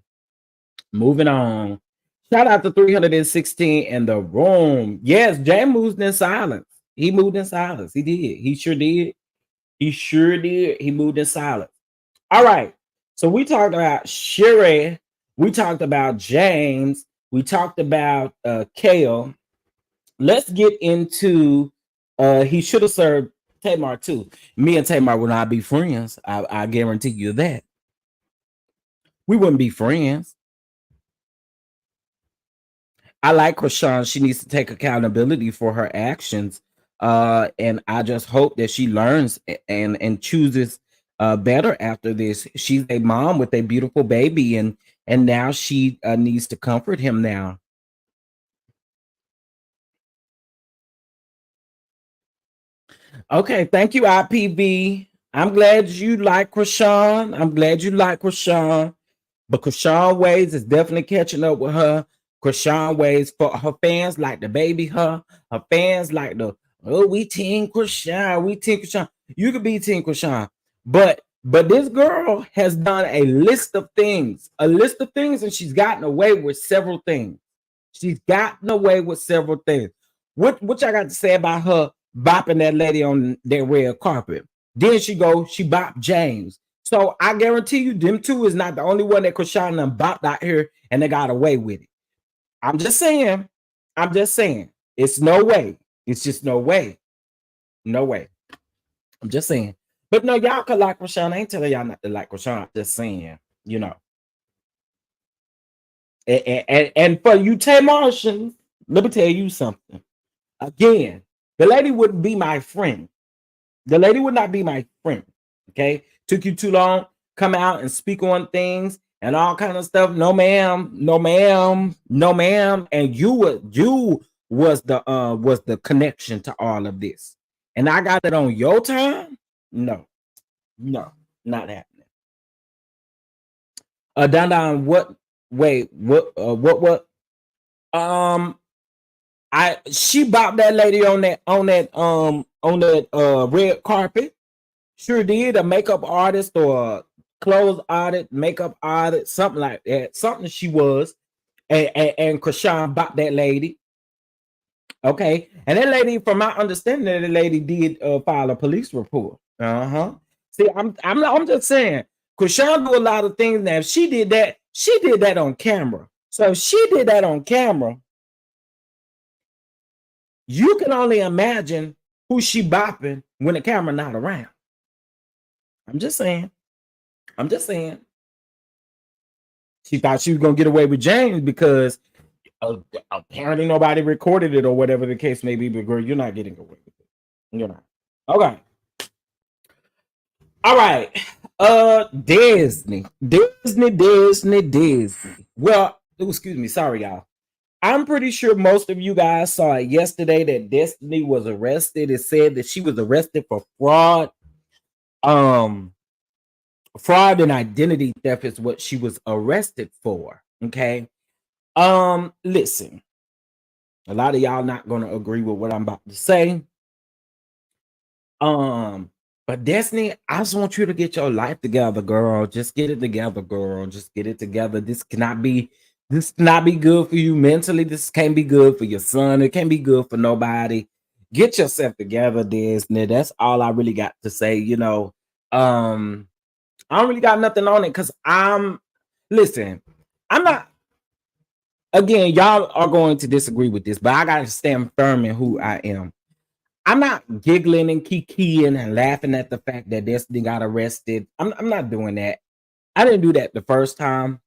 Shout out to 316 in the room. Yes, Jay moved in silence. He moved in silence. He did. He sure did. He moved in silence. All right. So we talked about Shereé. We talked about James. We talked about Kel. Let's get into he should have served Tamar too. Me and Tamar would not be friends. I guarantee you that. We wouldn't be friends. I like Krishan. She needs to take accountability for her actions. And I just hope that she learns and chooses better after this. She's a mom with a beautiful baby, and now she needs to comfort him now. Okay, thank you, IPV. I'm glad you like Krishan. I'm glad you like Krishan. But Krishan Ways is definitely catching up with her. Krishan Ways, for her fans like the baby her. Her fans like the, oh, we team Krishan. We team Krishan. You could be team Krishan. But this girl has done a list of things. And she's gotten away with several things. She's gotten away with several things. What I got to say about her bopping that lady on that red carpet? Then she bopped James. So I guarantee you, them two is not the only one that Krishan and bopped out here and they got away with it. I'm just saying. It's no way. It's just no way. No way. I'm just saying. But no, y'all could like Krishan. I ain't telling y'all not to like Krishan. I'm just saying, you know. And for you Tamartians, let me tell you something. Again, the lady wouldn't be my friend. The lady would not be my friend. Okay, took you too long. Come out and speak on things and all kind of stuff. No, ma'am. No, ma'am. No, ma'am. And you was the connection to all of this. And I got it on your time. No, not happening. Don, what? Wait, what? She bopped that lady on that red carpet. Sure did. A makeup artist or a clothes audit, makeup audit, something like that. Something she was. And Krishan bopped that lady. Okay. And that lady, from my understanding, that lady did file a police report. See, I'm just saying, Krishan do a lot of things now. If she did that on camera. So if she did that on camera, you can only imagine who she bopping when the camera not around. I'm just saying. She thought she was gonna get away with James because apparently nobody recorded it or whatever the case may be. But girl, you're not getting away with it. You're not. Okay. All right. Disney. Well, excuse me. Sorry, y'all. I'm pretty sure most of you guys saw it yesterday that Destiny was arrested. It said that she was arrested for fraud. Fraud and identity theft is what she was arrested for. Okay. Listen. A lot of y'all not gonna agree with what I'm about to say. But Destiny, I just want you to get your life together, girl. Just get it together, girl. Just get it together. This cannot be good for you mentally. This can't be good for your son. It can't be good for nobody. Get yourself together, Disney. That's all I really got to say. You know, I don't really got nothing on it because I'm not. Again, y'all are going to disagree with this, but I gotta stand firm in who I am. I'm not giggling and kikiing and laughing at the fact that Destiny got arrested. I'm not doing that. I didn't do that the first time,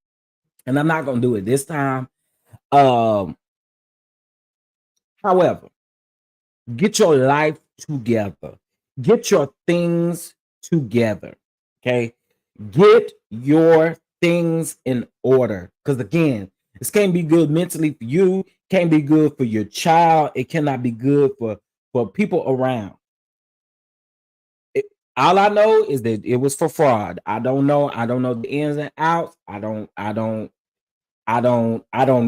and I'm not gonna do it this time. However, get your life together. Get your things together. Okay. Get your things in order. Because again, this can't be good mentally for you, can't be good for your child, it cannot be good for people around. All I know is that it was for fraud. I don't know the ins and outs. I don't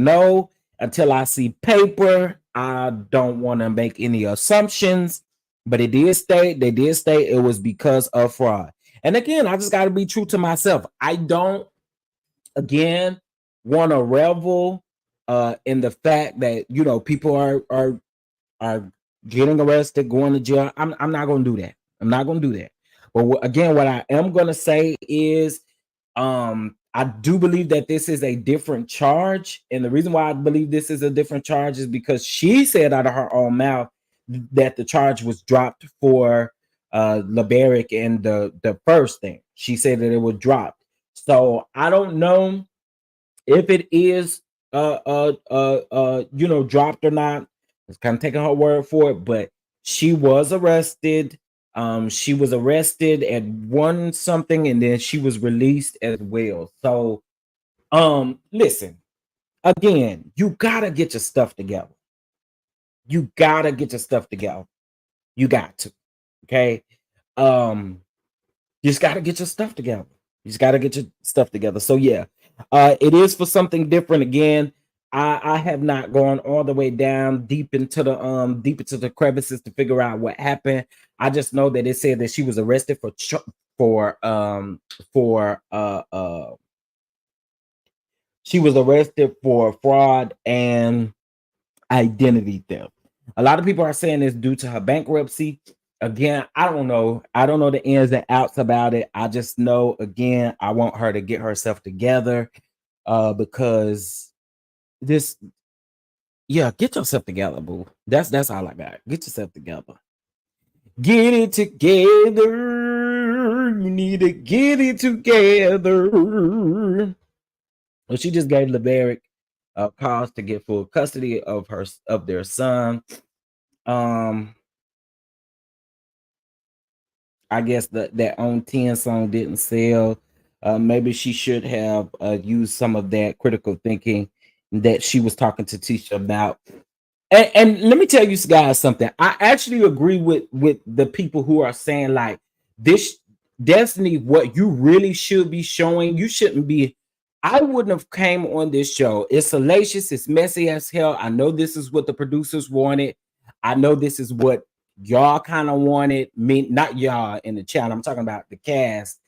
know until I see paper. I don't want to make any assumptions, but they did state it was because of fraud. And again, I just got to be true to myself. I don't again want to revel in the fact that, you know, people are getting arrested, going to jail. I'm not going to do that. I'm not going to do that. But again, what I am going to say is I do believe that this is a different charge. And the reason why I believe this is a different charge is because she said out of her own mouth that the charge was dropped for Liberic and the first thing. She said that it was dropped. So I don't know if it is dropped or not. It's kind of taking her word for it, but she was arrested. She was arrested at one something, and then she was released as well. So listen, again, you gotta get your stuff together. You gotta get your stuff together. You got to. Okay. You just gotta get your stuff together. You just gotta get your stuff together. So yeah, it is for something different. Again, I have not gone all the way down deep into the crevices to figure out what happened. I just know that it said that she was arrested she was arrested for fraud and identity theft. A lot of people are saying it's due to her bankruptcy. Again, I don't know. I don't know the ins and outs about it. I just know, again, I want her to get herself together because get yourself together, boo. That's all I got. Get yourself together. Get it together. You need to get it together. Well, she just gave Liberic a cause to get full custody of their son. I guess that On 10 song didn't sell. Maybe she should have used some of that critical thinking that she was talking to Tisha about. And let me tell you guys something. I actually agree with the people who are saying like this Destiny, what you really should be showing. You shouldn't be. I wouldn't have came on this show. It's salacious. It's messy as hell. I know this is what the producers wanted. I know this is what y'all kind of wanted. Me, not y'all in the chat. I'm talking about the cast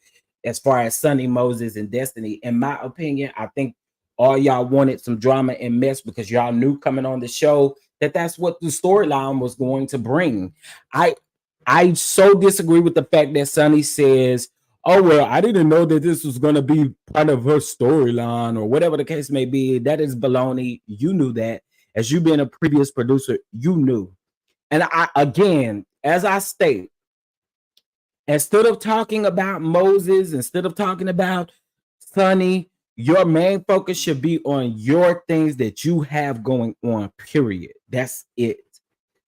as far as Sonny, Moses, and Destiny. In my opinion, I think all y'all wanted some drama and mess because y'all knew coming on the show that that's what the storyline was going to bring. I so disagree with the fact that Sonny says, oh, well, I didn't know that this was going to be part of her storyline or whatever the case may be. That is baloney. You knew that. As you being a previous producer, you knew. And again, as I state, instead of talking about Moses, instead of talking about Sonny, your main focus should be on your things that you have going on, period. That's it.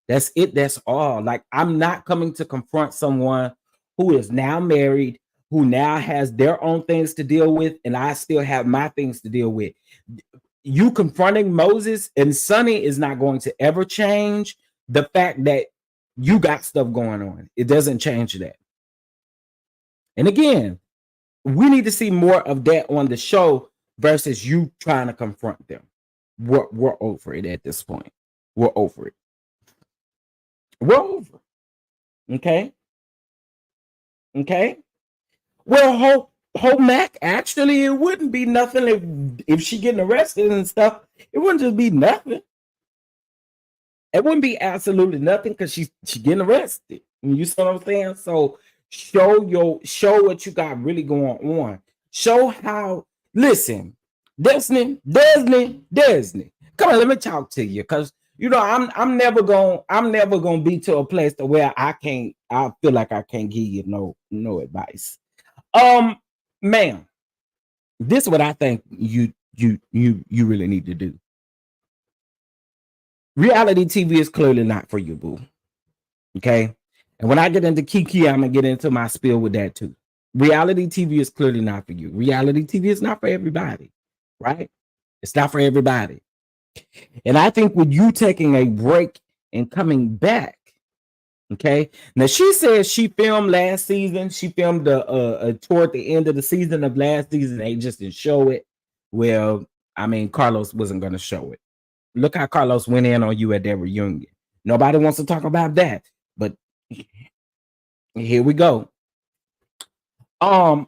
That's it. That's all. Like, I'm not coming to confront someone who is now married, who now has their own things to deal with, and I still have my things to deal with. You confronting Moses and Sonny is not going to ever change the fact that you got stuff going on. It doesn't change that. And again, we need to see more of that on the show versus you trying to confront them. We're over it at this point. We're over it. We're over. Okay. Well, Hope Mac, actually, it wouldn't be nothing if she getting arrested and stuff. It wouldn't just be nothing. It wouldn't be absolutely nothing because she getting arrested. You see what I'm saying? So show what you got really going on. Show how. Listen, Destiny. Come on, let me talk to you because I'm never gonna be to a place to where I feel like I can't give you no advice. Ma'am, this is what I think you really need to do. Reality TV is clearly not for you, boo. Okay. And when I get into KeKe, I'm gonna get into my spiel with that too. Reality TV is clearly not for you. Reality TV is not for everybody, right? It's not for everybody. And I think with you taking a break and coming back, okay. Now she says she filmed last season. She filmed toward the end of the season of last season. They just didn't show it. Well, I mean, Carlos wasn't going to show it. Look how Carlos went in on you at their reunion. Nobody wants to talk about that, but here we go. Well,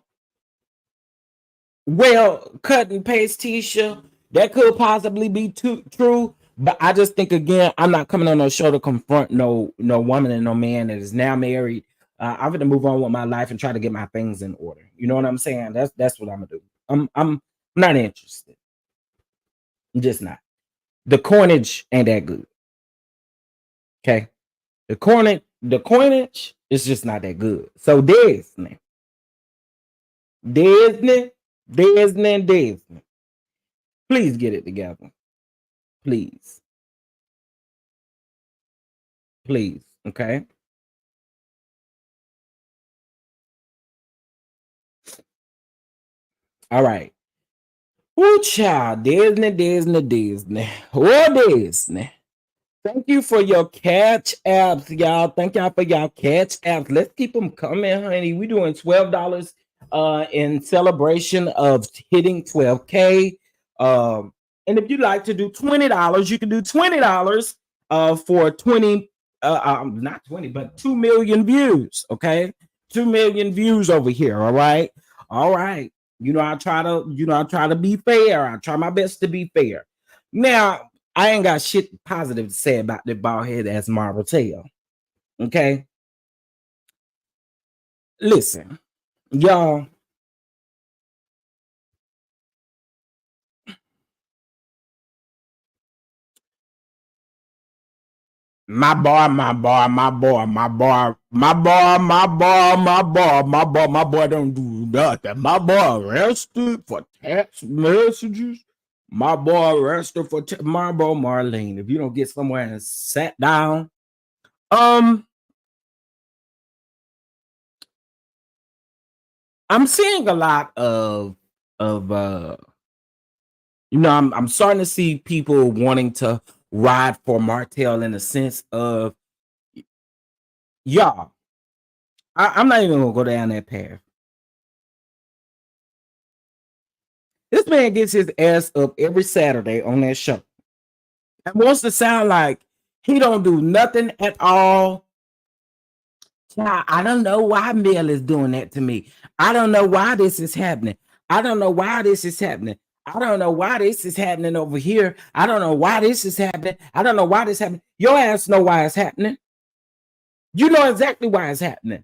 cut and paste Tisha, that could possibly be true, but I just think, again, I'm not coming on no show to confront no woman and no man that is now married. I'm going to move on with my life and try to get my things in order. You know what I'm saying? That's what I'm gonna do. I'm not interested. I'm just not. The coinage ain't that good. Okay. The coinage is just not that good. So Disney. Please get it together. Please. Please. Okay. All right. Woo, child. Disney. Oh, Disney. Thank you for your catch apps, y'all. Thank y'all for y'all catch apps. Let's keep them coming, honey. We're doing $12 in celebration of hitting 12K. And if you'd like to do $20, you can do $20 for 20, not 20, but 2 million views. Okay, 2 million views over here. All right. I try to be fair. I try my best to be fair. Now, I ain't got shit positive to say about the bald head ass Martell. Okay. Listen, y'all. My boy don't do nothing. My boy arrested for text messages. My boy arrested for my boy Marlene. If you don't get somewhere and sat down, I'm seeing a lot of I'm starting to see people wanting to ride for Martell in the sense of, y'all, I'm not even gonna go down that path. This man gets his ass up every Saturday on that show and wants to sound like he don't do nothing at all. I don't know why Mel is doing that to me. I don't know why this is happening. I don't know why this is happening. I don't know why this is happening over here. I don't know why this is happening. I don't know why this happening. Your ass know why it's happening. You know exactly why it's happening.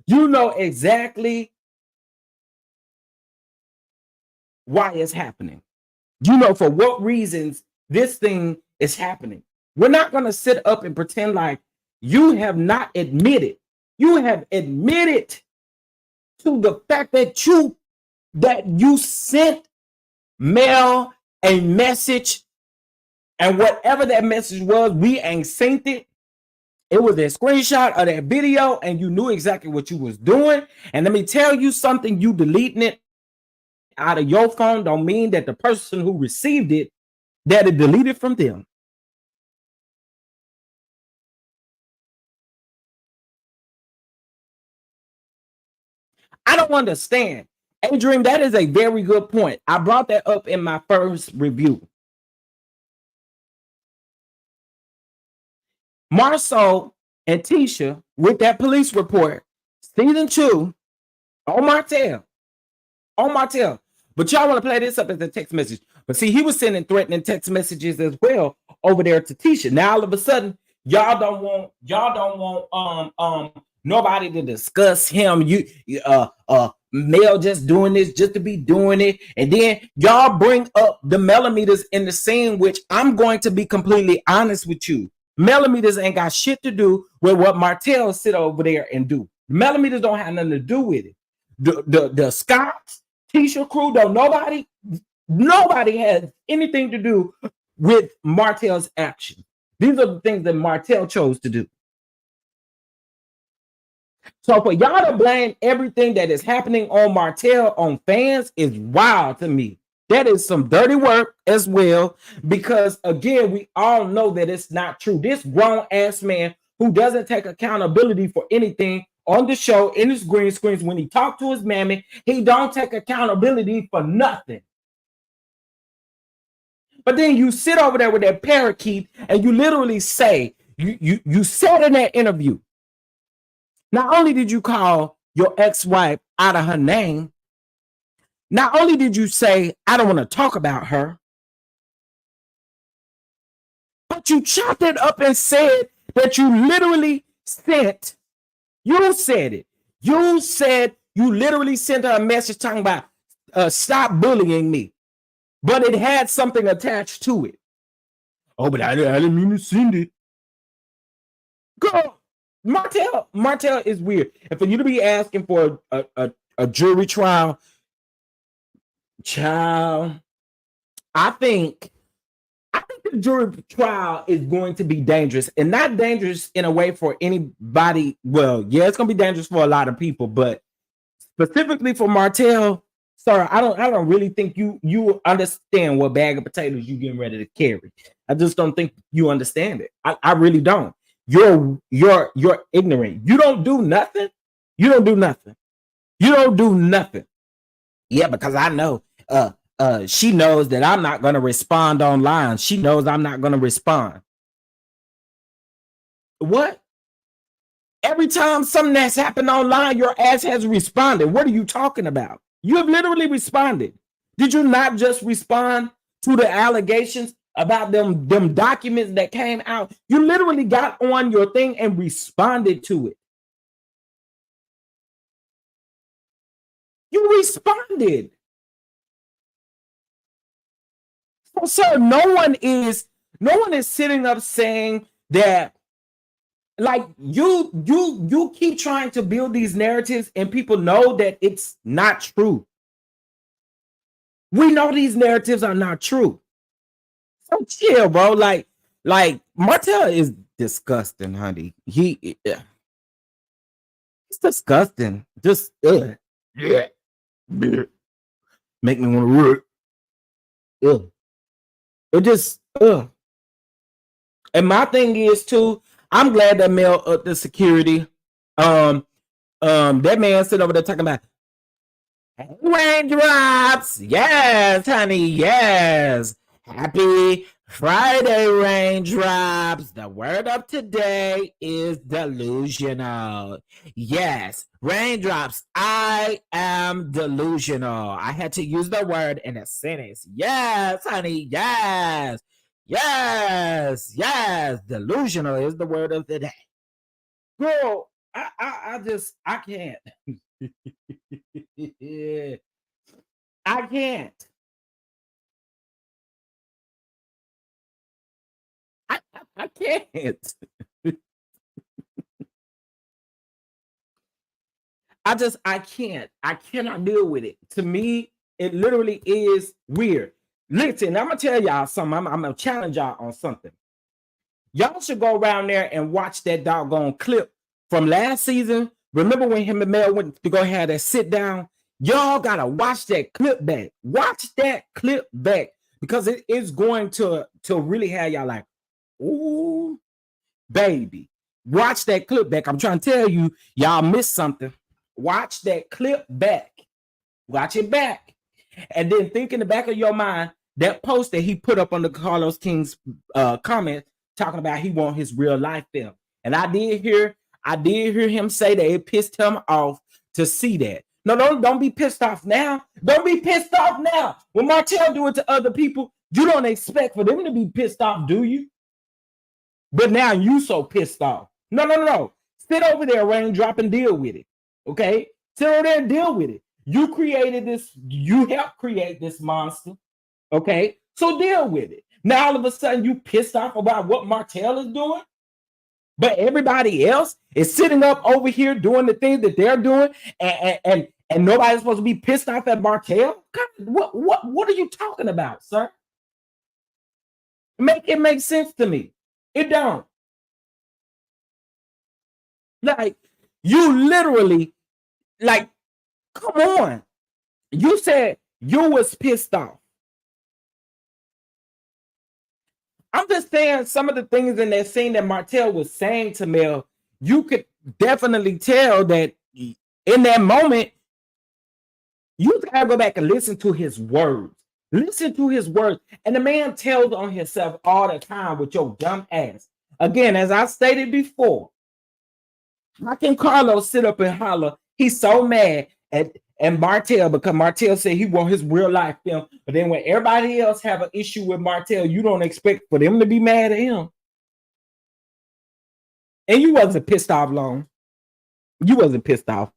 You know exactly why it's happening. You know for what reasons this thing is happening. We're not going to sit up and pretend like you have not admitted. You have admitted to the fact that you sent Mel a message, and whatever that message was, we ain't synced it. It was a screenshot of that video, and you knew exactly what you was doing. And let me tell you something, you deleting it out of your phone don't mean that the person who received it, that it deleted from them. I don't understand. Adrian, that is a very good point. I brought that up in my first review. Marceau and Tisha with that police report, season 2, on Martel. But y'all want to play this up as a text message. But see, he was sending threatening text messages as well over there to Tisha. Now all of a sudden, y'all don't want nobody to discuss him. Mel just doing this just to be doing it. And then y'all bring up the millimeters in the scene, which I'm going to be completely honest with you. Millimeters ain't got shit to do with what Martell sit over there and do. Millimeters don't have nothing to do with it. The Scots, Tisha crew, nobody has anything to do with Martell's action. These are the things that Martel chose to do. So for y'all to blame everything that is happening on Martel on fans is wild to me. That is some dirty work as well, because again, we all know that it's not true. This grown ass man who doesn't take accountability for anything on the show, in his green screens, when he talked to his mammy, he don't take accountability for nothing. But then you sit over there with that parakeet and you literally say, you said in that interview, not only did you call your ex-wife out of her name, not only did you say, I don't want to talk about her, but you chopped it up and said that you literally sent, you said it. You said You literally sent her a message talking about stop bullying me. But it had something attached to it. Oh, but I didn't mean to send it. Girl, Martel is weird. And for you to be asking for a jury trial, child, I think the jury trial is going to be dangerous, and not dangerous in a way for anybody. Well, yeah, it's going to be dangerous for a lot of people, but specifically for Martel, sir, I don't really think you understand what bag of potatoes you getting ready to carry. I just don't think you understand it. I really don't. You're ignorant. You don't do nothing. You don't do nothing. You don't do nothing. Yeah, because I know she knows that I'm not going to respond online. She knows I'm not going to respond. What? Every time something that's happened online, your ass has responded. What are you talking about? You have literally responded. Did you not just respond to the allegations about them documents that came out? You literally got on your thing and responded to it. You responded. So, sir, no one is sitting up saying that, like, you keep trying to build these narratives and people know that it's not true. We know these narratives are not true. So chill, bro. Like Martel is disgusting, honey. He's disgusting. Just yeah. Make me want to work. It just and my thing is too, I'm glad that Mel upped the security. That man sitting over there talking about raindrops. Yes, honey. Yes. Happy Friday, raindrops. The word of today is delusional. Yes, raindrops. I am delusional. I had to use the word in a sentence. Yes, honey. Yes. Yes. Yes. Delusional is the word of the day. Girl, I can't. I can't. I can't. I can't. I cannot deal with it. To me, it literally is weird. Listen, I'm gonna tell y'all something. I'm gonna challenge y'all on something. Y'all should go around there and watch that doggone clip from last season. Remember when him and Mel went to go have that sit down? Y'all gotta watch that clip back. Watch that clip back because it is going to really have y'all like, ooh, baby. Watch that clip back. I'm trying to tell you, y'all missed something. Watch that clip back. Watch it back. And then think in the back of your mind, that post that he put up on the Carlos King's comment talking about he want his real life film. And I did hear him say that it pissed him off to see that. No, don't be pissed off now. Don't be pissed off now. When Martel do it to other people, you don't expect for them to be pissed off, do you? But now you so pissed off. No. Sit over there, raindrop, and deal with it. Okay? Sit over there and deal with it. You created this. You helped create this monster. Okay? So deal with it. Now all of a sudden you pissed off about what Martel is doing, but everybody else is sitting up over here doing the things that they're doing, and nobody's supposed to be pissed off at Martel. What are you talking about, sir? It makes sense to me. It don't. Like, you literally, like, come on. You said you was pissed off. I'm just saying some of the things in that scene that Martel was saying to Mel, you could definitely tell that in that moment, you gotta go back and listen to his words. Listen to his words. And the man tells on himself all the time with your dumb ass. Again, as I stated before, how can Carlos sit up and holler? He's so mad at Martel because Martel said he want his real life film. But then when everybody else have an issue with Martel, you don't expect for them to be mad at him. And you wasn't pissed off long. You wasn't pissed off.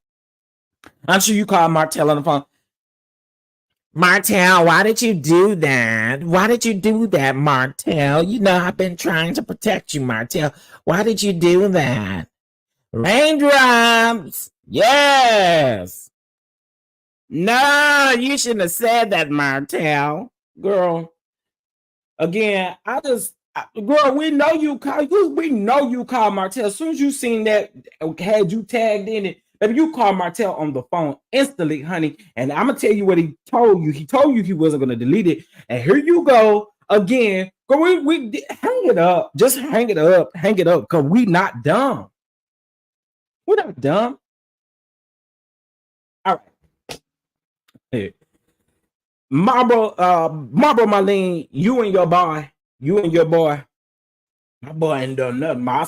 I'm sure you call Martell on the phone. Martell, why did you do that? Why did you do that, Martell? You know I've been trying to protect you, Martell. Why did you do that? Raindrops. Yes. No, you shouldn't have said that, Martell. Girl. Again, girl, we know you call Martell. As soon as you seen that, had you tagged in it, baby, you call Martell on the phone instantly, honey. And I'm gonna tell you what he told you. He told you he wasn't gonna delete it. And here you go again. Girl, we hang it up. Just hang it up. Hang it up. Cause we not dumb. We're not dumb. All right. Hey. Marble Marlene, you and your boy, my boy ain't done nothing. My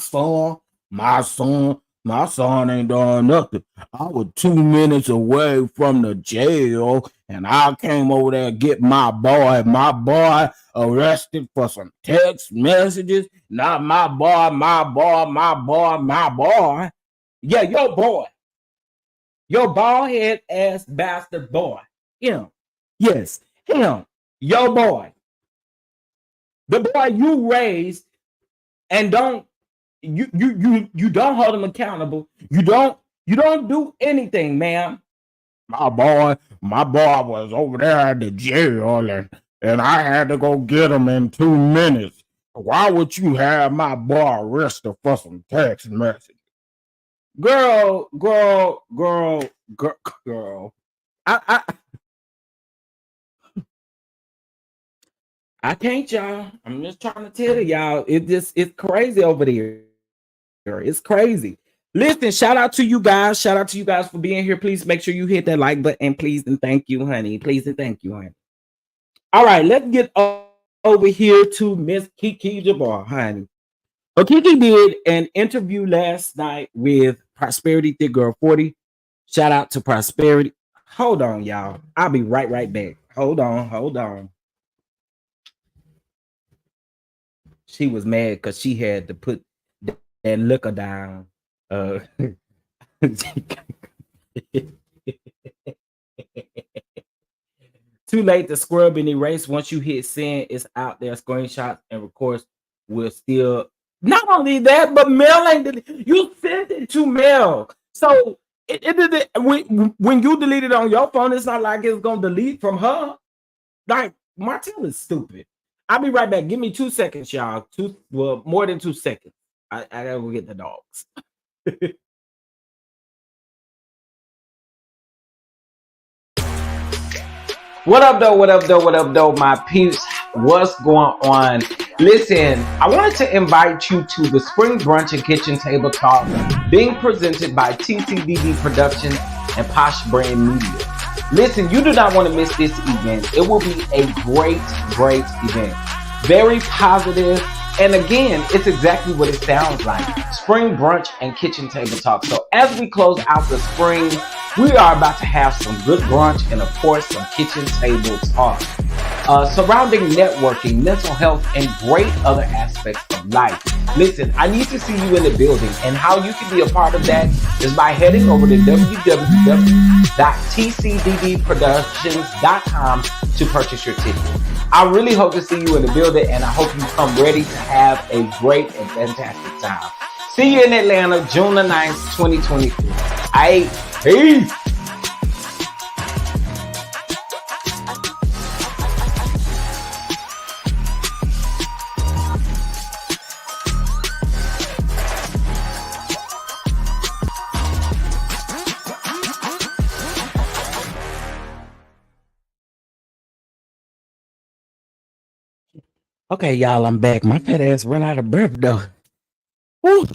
son ain't done nothing. I was 2 minutes away from the jail, and I came over there to get my boy arrested for some text messages. Not my boy. Yeah, your bald head ass bastard boy. Him. Yes, him, your boy, the boy you raised, and don't hold him accountable. You don't do anything, ma'am. My boy was over there at the jail, and I had to go get him in 2 minutes. Why would you have my boy arrested for some text message? Girl. I can't, y'all. I'm just trying to tell y'all. It's crazy over there. It's crazy. Listen, shout out to you guys. Shout out to you guys for being here. Please make sure you hit that like button. Please and thank you, honey. Please and thank you, honey. All right, let's get over here to Miss KeKe Jabbar, honey. So KeKe did an interview last night with Prosperity Thick Girl 40. Shout out to Prosperity. Hold on, y'all. I'll be right back. Hold on. She was mad because she had to put that liquor down. Too late to scrub and erase. Once you hit send, it's out there. Screenshots and records will still. Not only that, but Mel ain't. You sent it to Mel, so when you delete it on your phone, it's not like it's gonna delete from her. Like Martell is stupid. I'll be right back. Give me 2 seconds, y'all. More than 2 seconds. I gotta go get the dogs. What up, though, my peeps? What's going on? Listen, I wanted to invite you to the Spring Brunch and Kitchen Table Talk being presented by TCDD Productions and Posh Brand Media. Listen, you do not want to miss this event. It will be a great event. Very positive. And again, it's exactly what it sounds like. Spring Brunch and Kitchen Table Talk. So as we close out the spring, we are about to have some good brunch and of course some kitchen table talk. Surrounding networking, mental health, and great other aspects of life. Listen, I need to see you in the building, and how you can be a part of that is by heading over to www.tcddproductions.com to purchase your ticket. I really hope to see you in the building, and I hope you come ready to have a great and fantastic time. See you in Atlanta, June the 9th, 2024. Peace. Okay, y'all, I'm back. My fat ass run out of breath though. Woo.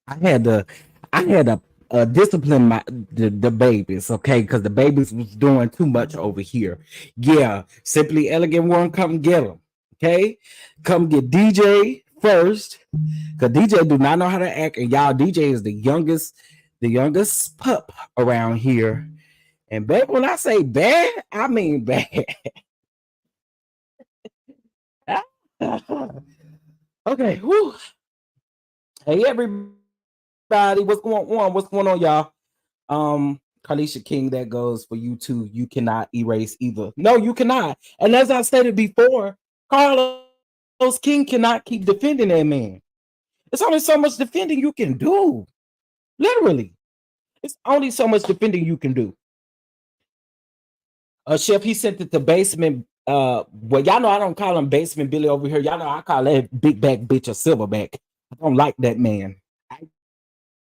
I had to discipline the babies, okay, because the babies was doing too much over here. Yeah, Simply Elegant One, come get them, okay? Come get DJ first, because DJ do not know how to act, and y'all, DJ is the youngest pup around here. And babe, when I say bad, I mean bad. Okay, whew. Hey everybody, what's going on? What's going on, y'all? Carlisha King, that goes for you too. You cannot erase either. No, you cannot. And as I stated before, Carlos King cannot keep defending that man. It's only so much defending you can do. Literally. It's only so much defending you can do. Chef, he sent it to basement. Well, y'all know I don't call him basement Billy over here. Y'all know I call that big back bitch a silverback. I don't like that man. I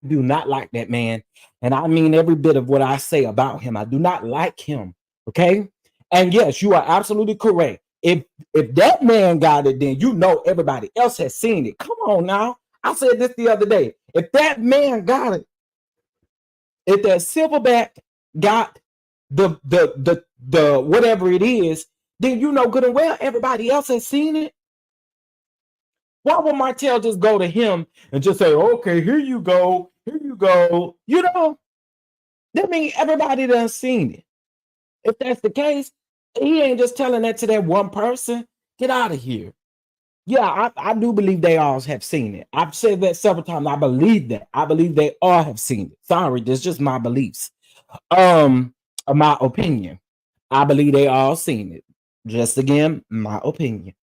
do not like that man. And I mean every bit of what I say about him. I do not like him. Okay. And yes, you are absolutely correct. If that man got it, then you know everybody else has seen it. Come on now. I said this the other day. If that man got it, if that silverback got the whatever it is, then you know good and well everybody else has seen it. Why would Martell just go to him and just say, okay, here you go, here you go? You know, that means everybody done seen it. If that's the case, he ain't just telling that to that one person. Get out of here. Yeah, I do believe they all have seen it. I've said that several times. I believe that. I believe they all have seen it. Sorry, that's just my beliefs. My opinion. I believe they all seen it. Just again, my opinion.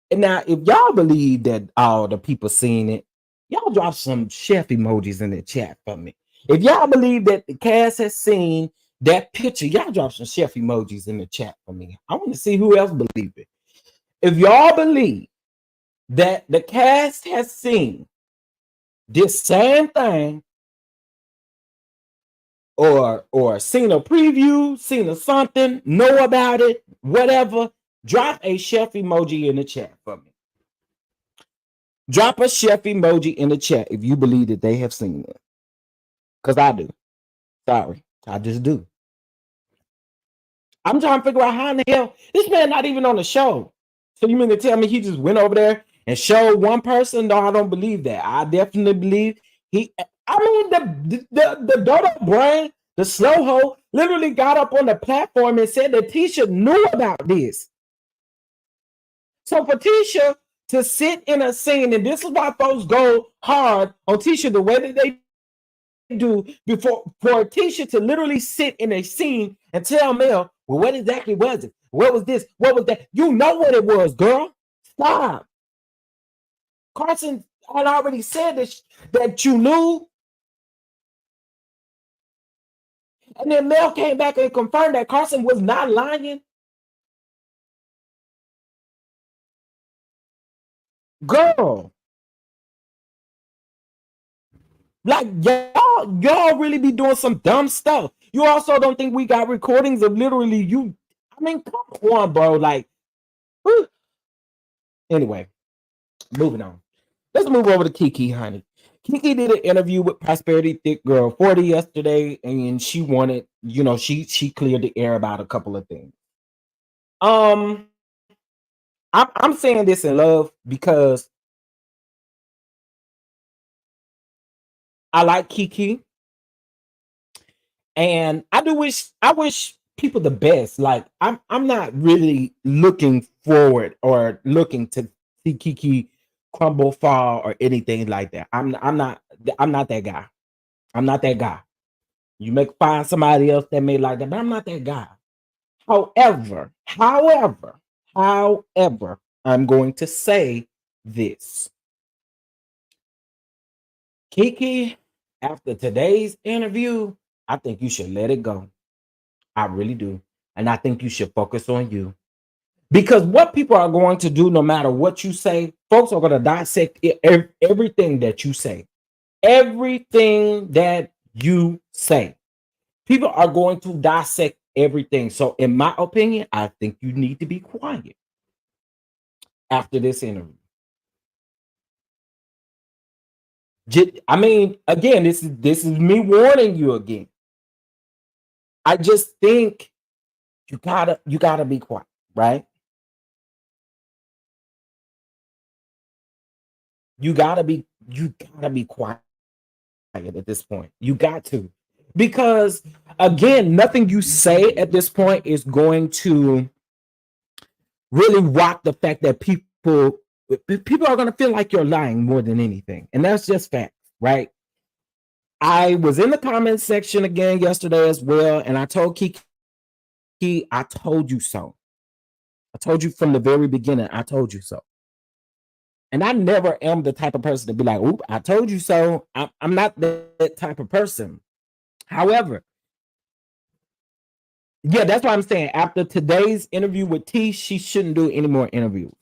And now, if y'all believe that all the people seen it, y'all drop some chef emojis in the chat for me. If y'all believe that the cast has seen that picture, y'all drop some chef emojis in the chat for me. I want to see who else believes it. If y'all believe that the cast has seen this same thing, or seen a preview, seen a something, know about it, whatever, drop a chef emoji in the chat for me. Drop a chef emoji in the chat if you believe that they have seen it. Because I do. Sorry, I just do. I'm trying to figure out how in the hell this man not even on the show. So you mean to tell me he just went over there and showed one person? No, I don't believe that. I definitely believe he. I mean, the dodo brain, the slow hoe, literally got up on the platform and said that Tisha knew about this. So for Tisha to sit in a scene, and this is why folks go hard on Tisha the way that they do, before for Tisha to literally sit in a scene and tell Mel, well, what exactly was it? What was this? What was that? You know what it was, girl. Stop. Carson had already said that you knew. And then Mel came back and confirmed that Carson was not lying. Girl. Like, y'all really be doing some dumb stuff. You also don't think we got recordings of literally you. I mean, come on, bro. Like, whew. Anyway, moving on. Let's move over to KeKe, honey. KeKe did an interview with Prosperity Thick Girl 40 yesterday, and she wanted, you know, she cleared the air about a couple of things. I'm saying this in love because I like KeKe, and I wish people the best. Like, I'm not really looking forward or looking to see KeKe crumble, fall, or anything like that. I'm not that guy. I'm not that guy. You may find somebody else that may like that, but I'm not that guy. However, I'm going to say this. KeKe, after today's interview, I think you should let it go. I really do. And I think you should focus on you. Because what people are going to do, no matter what you say, folks are going to dissect everything that you say. Everything that you say. People are going to dissect everything. So in my opinion, I think you need to be quiet after this interview. I mean, again, this is me warning you again. I just think you gotta be quiet, right? You gotta be quiet at this point. You got to, because again, nothing you say at this point is going to really rock the fact that people are going to feel like you're lying more than anything, and that's just fact, right? I was in the comment section again yesterday as well, and I told KeKe, I told you so. I told you from the very beginning, I told you so. And I never am the type of person to be like, oop, I told you so. I'm not that type of person. However, yeah, that's why I'm saying after today's interview with T, she shouldn't do any more interviews.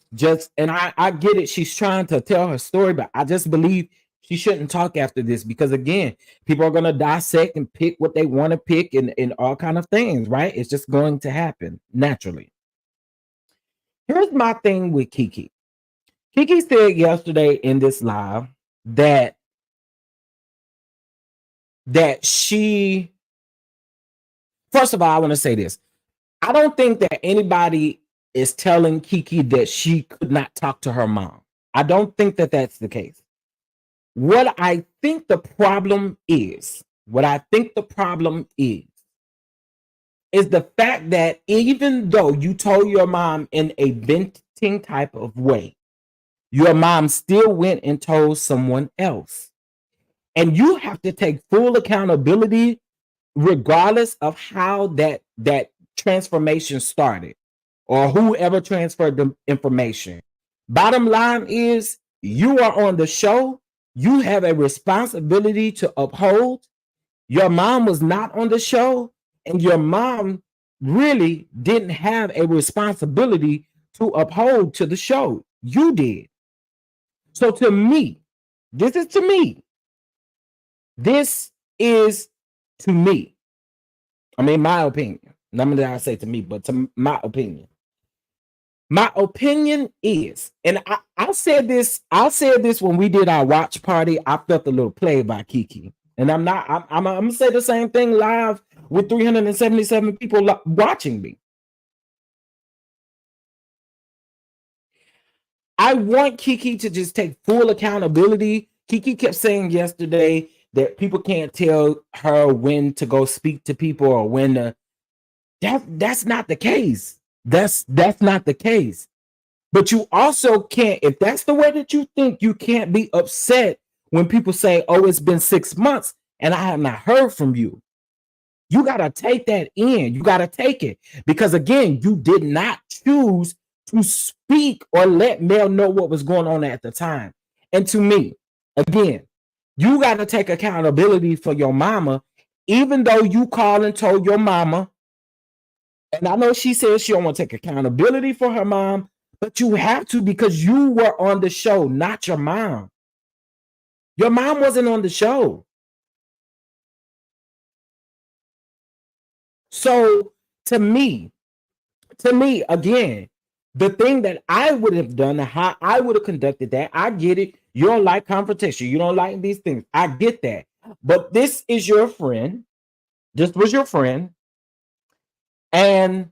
And I get it. She's trying to tell her story, but I just believe she shouldn't talk after this because again, people are going to dissect and pick what they want to pick and all kind of things, right? It's just going to happen naturally. Here's my thing with KeKe. KeKe said yesterday in this live that she, first of all, I want to say this. I don't think that anybody is telling KeKe that she could not talk to her mom. I don't think that that's the case. What I think the problem is the fact that even though you told your mom in a venting type of way, your mom still went and told someone else. And you have to take full accountability regardless of how that transformation started or whoever transferred the information. Bottom line is you are on the show. You have a responsibility to uphold. Your mom was not on the show, and your mom really didn't have a responsibility to uphold to the show. You did. So to me, this is to me. I mean, my opinion. Not that I say to me, but to my opinion. My opinion is, and I said this when we did our watch party. I felt a little played by KeKe. And I'm gonna say the same thing live with 377 people watching me. I want KeKe to just take full accountability. KeKe kept saying yesterday that people can't tell her when to go speak to people or when to. That's not the case. That's not the case. But you also can't, if that's the way that you think, you can't be upset when people say, oh, it's been 6 months and I have not heard from you. You got to take that in. You got to take it. Because again, you did not choose to speak or let Mel know what was going on at the time. And to me, again, you got to take accountability for your mama, even though you called and told your mama. And I know she says she don't want to take accountability for her mom, but you have to because you were on the show, not your mom. Your mom wasn't on the show. So to me, again, the thing that I would have done, how I would have conducted that, I get it. You don't like confrontation. You don't like these things. I get that. But this is your friend. This was your friend. And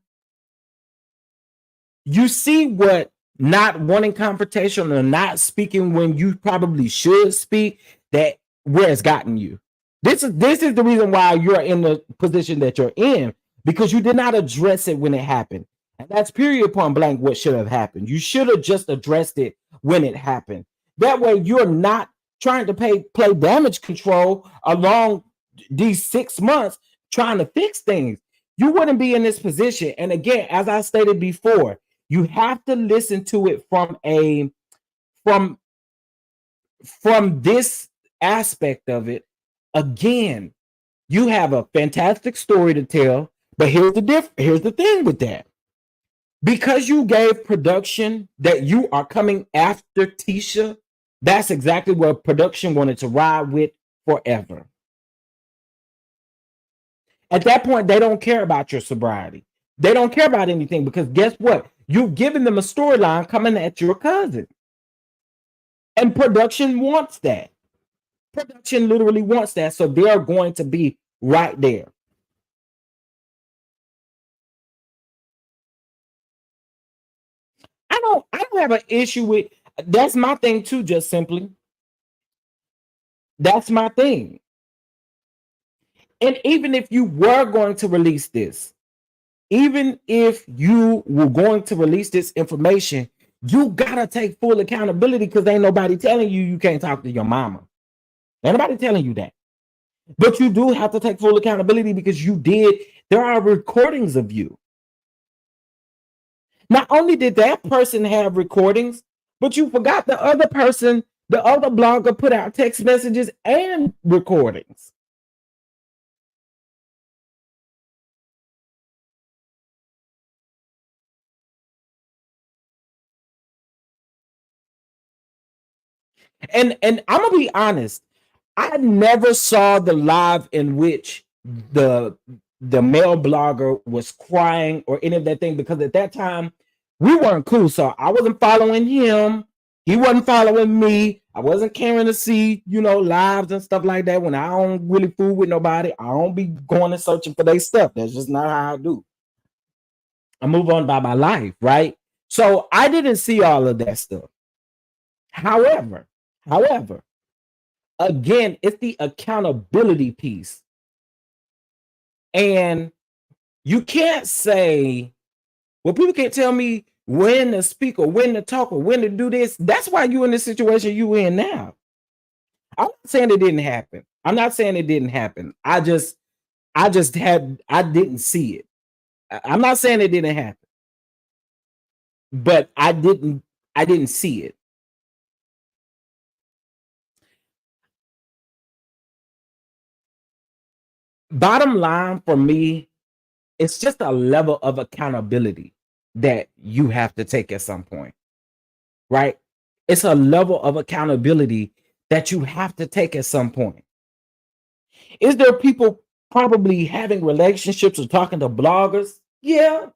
you see what not wanting confrontation or not speaking when you probably should speak, that where it's gotten you. This is the reason why you're in the position that you're in, because you did not address it when it happened. And that's period point blank what should have happened. You should have just addressed it when it happened. That way you're not trying to play damage control along these 6 months trying to fix things. You wouldn't be in this position. And again, as I stated before, you have to listen to it from this aspect of it. Again, you have a fantastic story to tell, but here's the thing with that. Because you gave production that you are coming after Tisha, that's exactly what production wanted to ride with forever. At that point, they don't care about your sobriety. They don't care about anything because guess what? You've given them a storyline coming at your cousin. And production wants that. Production literally wants that. So they're going to be right there. I don't have an issue with that's my thing too, just simply. That's my thing. And even if you were going to release this, even if you were going to release this information, you gotta take full accountability because ain't nobody telling you can't talk to your mama. Ain't nobody telling you that. But you do have to take full accountability because you did. There are recordings of you. Not only did that person have recordings, but you forgot the other person, the other blogger put out text messages and recordings. And I'm gonna be honest, I never saw the live in which the male blogger was crying or any of that thing, because at that time we weren't cool. So I wasn't following him. He wasn't following me. I wasn't caring to see, lives and stuff like that. When I don't really fool with nobody, I don't be going and searching for their stuff. That's just not how I do. I move on by my life, right? So I didn't see all of that stuff. However, again, it's the accountability piece. And you can't say, well, people can't tell me when to speak or when to talk or when to do this. That's why you're in the situation you in now. I'm not saying it didn't happen. I'm not saying it didn't happen. I didn't see it. I'm not saying it didn't happen, but I didn't see it. Bottom line for me, it's just a level of accountability that you have to take at some point, right? It's a level of accountability that you have to take at some point. Is there people probably having relationships or talking to bloggers? Yeah.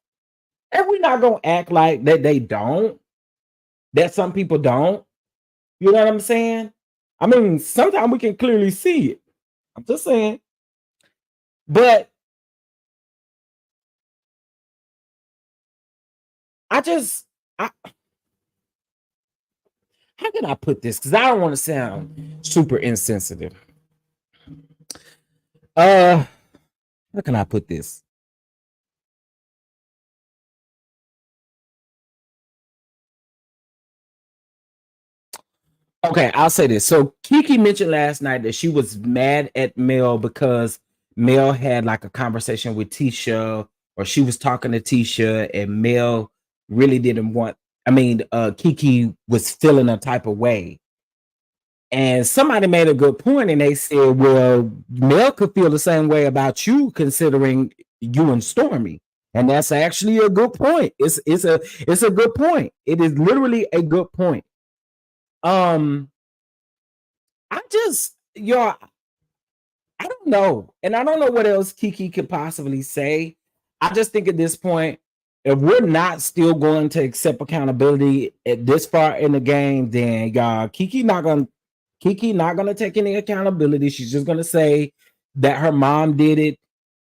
And we're not going to act like that they don't, that some people don't. You know what I'm saying? I mean, sometimes we can clearly see it. I'm just saying. But how can I put this? Because I don't want to sound super insensitive. How can I put this? Okay, I'll say this. So KeKe mentioned last night that she was mad at Mel because Mel had like a conversation with Tisha, or she was talking to Tisha, and Mel really didn't want. KeKe was feeling a type of way. And somebody made a good point, and they said, well, Mel could feel the same way about you, considering you and Stormy. And that's actually a good point. It's a good point. It is literally a good point. I don't know. And I don't know what else KeKe could possibly say. I just think at this point, if we're not still going to accept accountability at this far in the game, then KeKe not gonna take any accountability. She's just gonna say that her mom did it,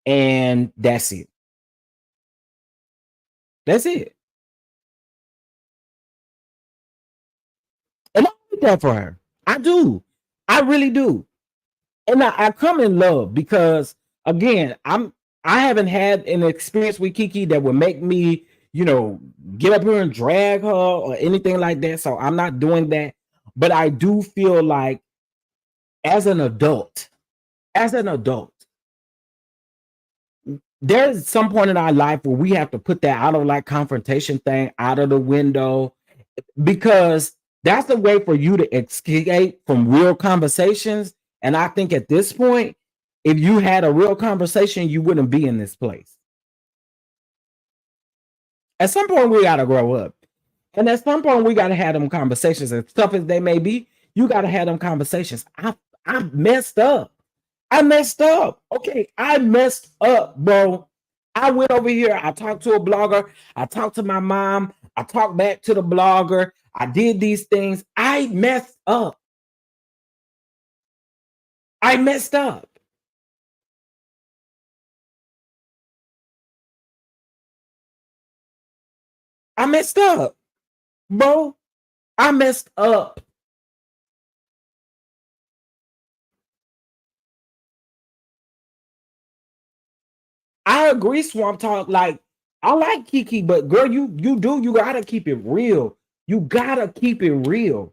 and that's it. That's it. And I like that for her. I do. I really do. And I come in love because, again, I haven't had an experience with KeKe that would make me, get up here and drag her or anything like that. So I'm not doing that. But I do feel like as an adult, there's some point in our life where we have to put that out of like confrontation thing out of the window, because that's the way for you to escape from real conversations. And I think at this point, if you had a real conversation, you wouldn't be in this place. At some point, we got to grow up. And at some point, we got to have them conversations. As tough as they may be, you got to have them conversations. I messed up. Okay, I messed up, bro. I went over here. I talked to a blogger. I talked to my mom. I talked back to the blogger. I did these things. I messed up. I messed up. I messed up, bro. I messed up. I agree, Swamp Talk. Like, I like KeKe, but girl, you gotta keep it real. You gotta keep it real.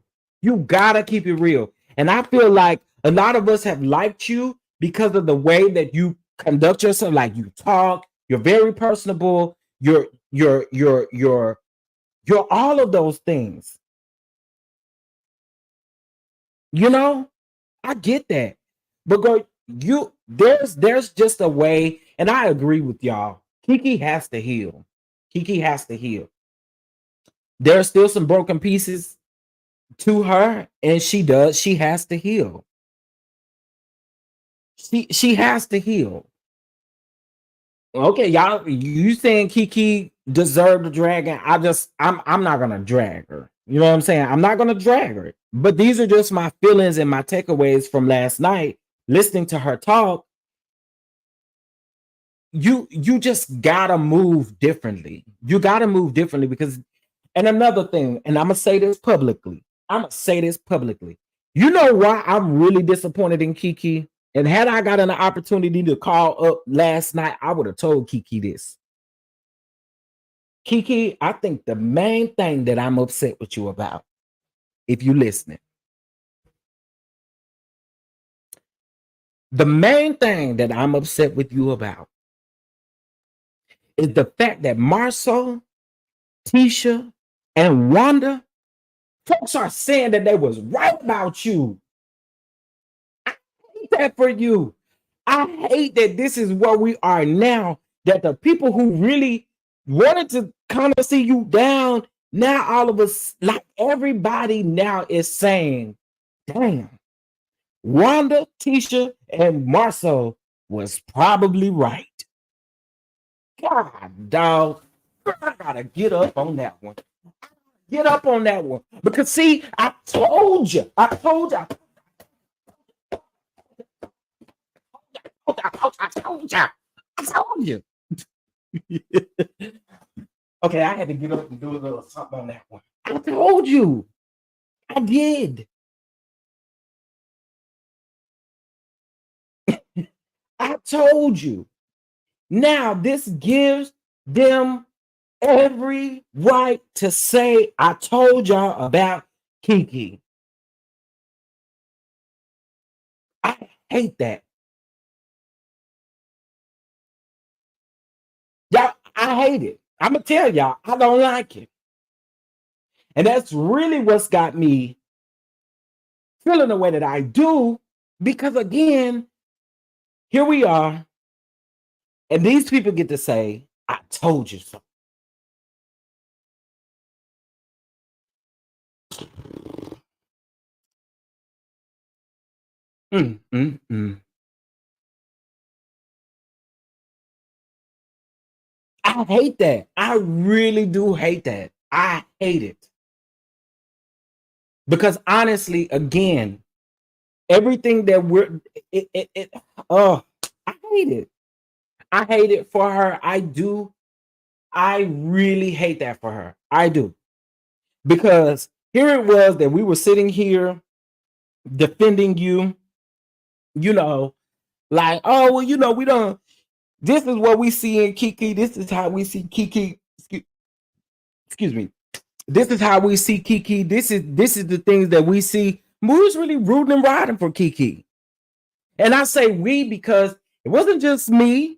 And I feel like a lot of us have liked you because of the way that you conduct yourself, like you talk, you're very personable, you're all of those things. You know, I get that. But girl, there's just a way, and I agree with y'all. KeKe has to heal. KeKe has to heal. There's still some broken pieces to her, and she has to heal. She has to heal. Okay, y'all, you saying KeKe deserved the dragon? I'm not gonna drag her. You know what I'm saying? I'm not gonna drag her. But these are just my feelings and my takeaways from last night, listening to her talk. You just gotta move differently. You gotta move differently because, and another thing, and I'm gonna say this publicly. You know why I'm really disappointed in KeKe? And had I got an opportunity to call up last night, I would have told KeKe this. KeKe, I think the main thing that I'm upset with you about, if you're listening, the main thing that I'm upset with you about is the fact that Marcel, Tisha, and Wanda, folks are saying that they was right about you. I hate that for you. I hate that this is where we are now, that the people who really wanted to kind of see you down, now all of us, like everybody now is saying, damn, Wanda, Tisha, and Marcel was probably right. God, dog, I gotta get up on that one. Get up on that one. Because see, I told you. I told you. Okay, I had to get up and do a little something on that one. I told you. I did. I told you. Now, this gives them every right to say, I told y'all about KeKe. I hate that. Y'all, I hate it. I'm going to tell y'all, I don't like it. And that's really what's got me feeling the way that I do, because again, here we are, and these people get to say, I told you so. I hate that. I really do hate that. I hate it. Because honestly, again, everything that I hate it. I hate it for her. I do. I really hate that for her. I do. Because here it was that we were sitting here defending you, you know, like, oh, well, you know, we don't, this is what we see in KeKe. This is how we see KeKe. Excuse me. This is how we see KeKe. This is the things that we see. We was really rooting and riding for KeKe. And I say we because it wasn't just me.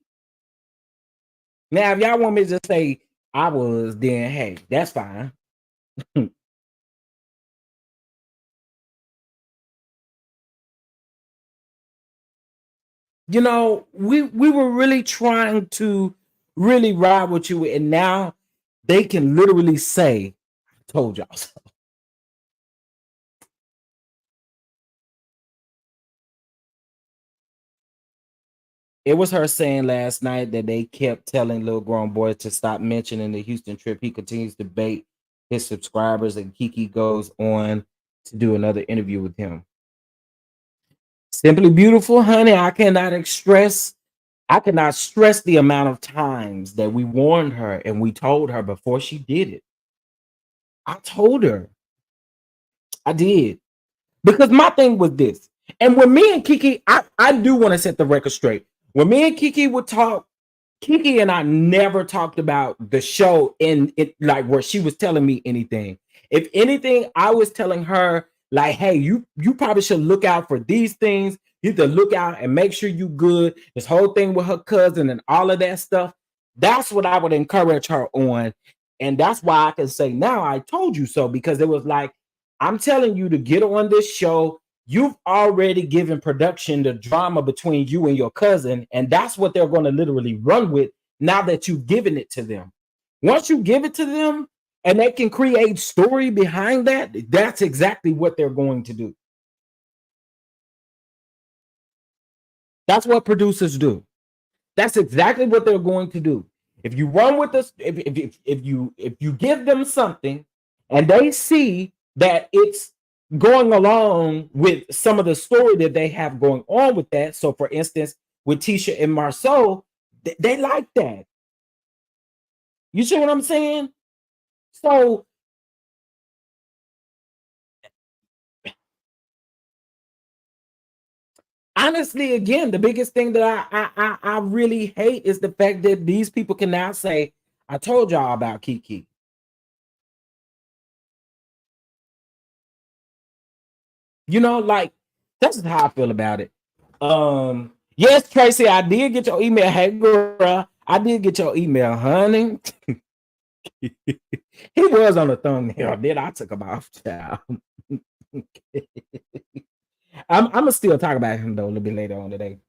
Now, if y'all want me to just say I was, then hey, that's fine. You know, we were really trying to really ride with you, and now they can literally say, I told y'all so. It was her saying last night that they kept telling little grown boys to stop mentioning the Houston trip. He continues to bait his subscribers, and KeKe goes on to do another interview with him. Simply beautiful, honey. I cannot stress the amount of times that we warned her and we told her before she did it. I told her. I did. Because my thing was this. And when me and KeKe, I do want to set the record straight. When me and KeKe would talk, KeKe and I never talked about the show in it, like where she was telling me anything. If anything, I was telling her, like, hey, you probably should look out for these things. You need to look out and make sure you good. This whole thing with her cousin and all of that stuff. That's what I would encourage her on. And that's why I can say now I told you so, because it was like, I'm telling you to get on this show. You've already given production the drama between you and your cousin, and that's what they're going to literally run with now that you've given it to them. Once you give it to them and they can create story behind that, that's exactly what they're going to do. That's what producers do. That's exactly what they're going to do. If you run with this, if you give them something and they see that it's going along with some of the story that they have going on with that. So for instance, with Tisha and Marceau, they like that. You see what I'm saying? So honestly, again, the biggest thing that I really hate is the fact that these people can now say, I told y'all about KeKe. You know, like, that's how I feel about it. Yes, Tracy, I did get your email. Hey, girl, I did get your email, honey. He was on the thumbnail. Then I took him off, child. I'm gonna still talk about him though a little bit later on today.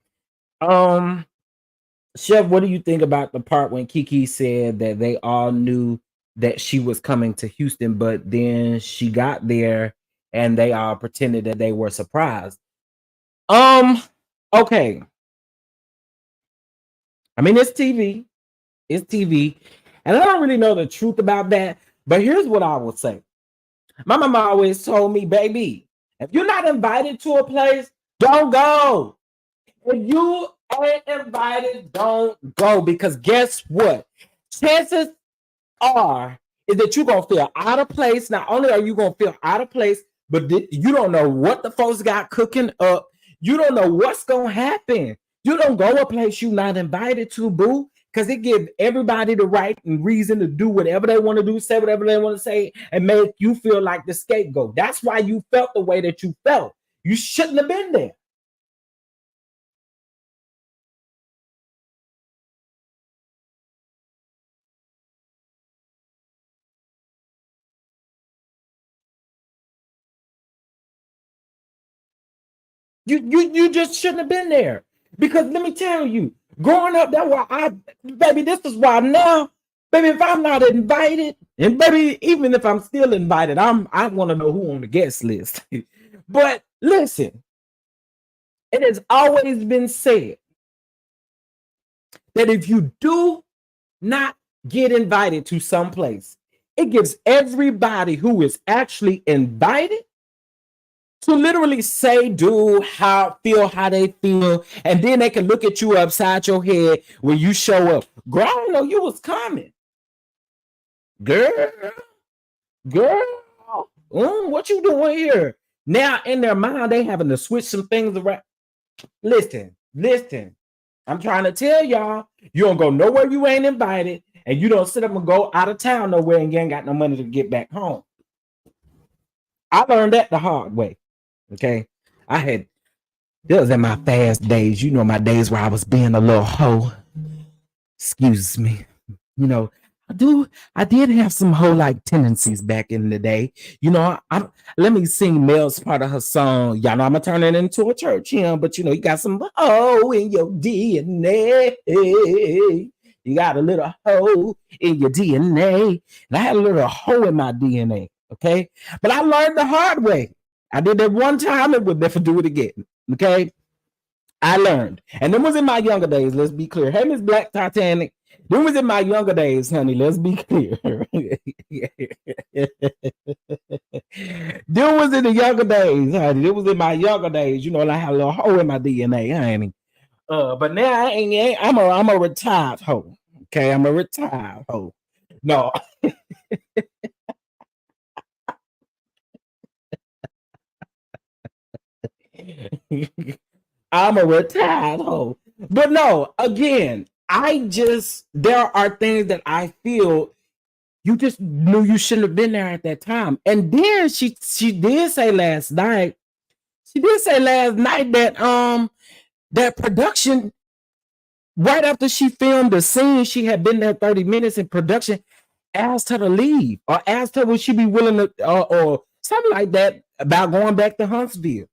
Chef, what do you think about the part when KeKe said that they all knew that she was coming to Houston, but then she got there and they all pretended that they were surprised? Okay. I mean, it's TV. It's TV. And I don't really know the truth about that, but here's what I will say. My mama always told me, baby, if you're not invited to a place, don't go. If you ain't invited, don't go. Because guess what? Chances are is that you're going to feel out of place. Not only are you going to feel out of place, but you don't know what the folks got cooking up. You don't know what's going to happen. You don't go a place you're not invited to, boo. Because it gives everybody the right and reason to do whatever they want to do, say whatever they want to say, and make you feel like the scapegoat. That's why you felt the way that you felt. You shouldn't have been there. You just shouldn't have been there. Because let me tell you, growing up, that's why baby, this is why now, baby, if I'm not invited, and baby, even if I'm still invited, I want to know who on the guest list. But listen, it has always been said that if you do not get invited to some place, it gives everybody who is actually invited to literally say, do how they feel, and then they can look at you upside your head when you show up. Girl, I didn't know you was coming. Girl, what you doing here? Now in their mind, they having to switch some things around. Listen. I'm trying to tell y'all, you don't go nowhere you ain't invited, and you don't sit up and go out of town nowhere and you ain't got no money to get back home. I learned that the hard way. Okay, it was in my fast days, you know, my days where I was being a little hoe. Excuse me. You know, I did have some hoe-like tendencies back in the day. You know, let me sing Mel's part of her song. Y'all know I'm gonna turn it into a church hymn, but you know, you got some hoe in your DNA. You got a little hoe in your DNA. And I had a little hoe in my DNA. Okay, but I learned the hard way. I did that one time and would never do it again. Okay, I learned, and them was in my younger days. Let's be clear. Hey, Miss Black Titanic, them was in my younger days, honey. Let's be clear. Them was in the younger days, honey. It was in my younger days. You know, I had a little hoe in my DNA, honey. But now I ain't. I'm a retired hoe. Okay, I'm a retired hoe. No. I'm a retired hoe. But no, again, there are things that I feel you just knew you shouldn't have been there at that time. And then she did say last night, She did say last night that that production, right after she filmed the scene, she had been there 30 minutes in production, asked her to leave or asked her would she be willing to or something like that about going back to Huntsville.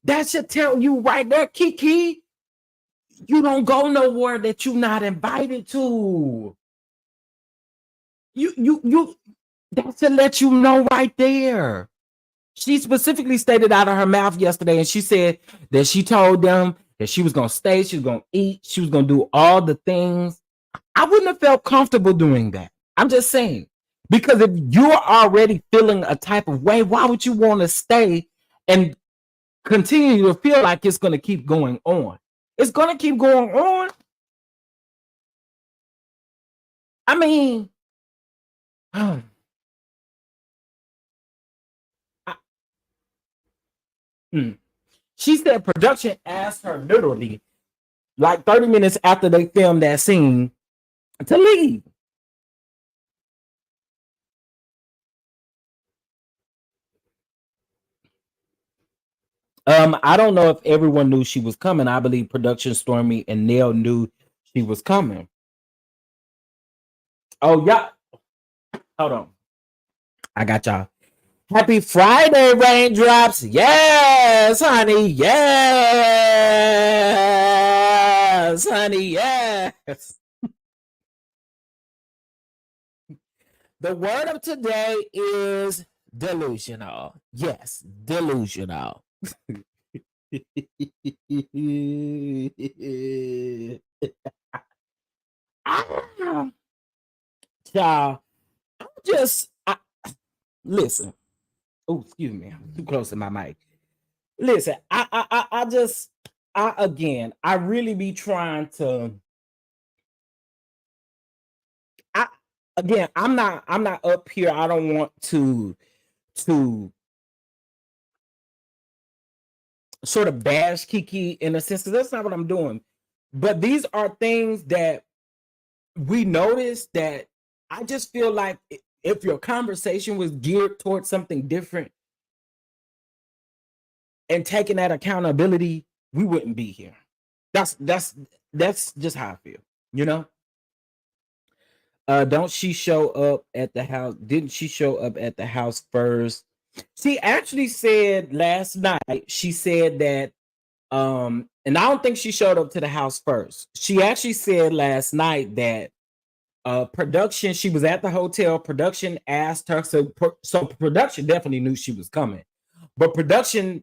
That should tell you right there, KeKe, you don't go nowhere that you're not invited to. You that should let you know right there. She specifically stated out of her mouth yesterday, and she said that she told them that she was gonna stay, she was gonna eat, she was gonna do all the things. I wouldn't have felt comfortable doing that. I'm just saying, because if you're already feeling a type of way, why would you want to stay and continue to feel like it's gonna keep going on? It's gonna keep going on. I mean, she said production asked her literally like 30 minutes after they filmed that scene to leave. I don't know if everyone knew she was coming. I believe production Stormy and Neil knew she was coming. Oh yeah, hold on, I got y'all. Happy Friday, raindrops. Yes, honey. Yes, honey. Yes. The word of today is delusional. Yes, delusional. Y'all, listen. Oh, excuse me. I'm too close to my mic. Listen, I really be trying to. I'm not up here. I don't want to sort of bash KeKe in a sense, because that's not what I'm doing. But these are things that we notice that I just feel like if your conversation was geared towards something different and taking that accountability, we wouldn't be here. That's just how I feel, you know? Don't she show up at the house? Didn't she show up at the house first? She actually said last night, she said that, and I don't think she showed up to the house first. She actually said last night that production, she was at the hotel, production asked her, so production definitely knew she was coming. But production,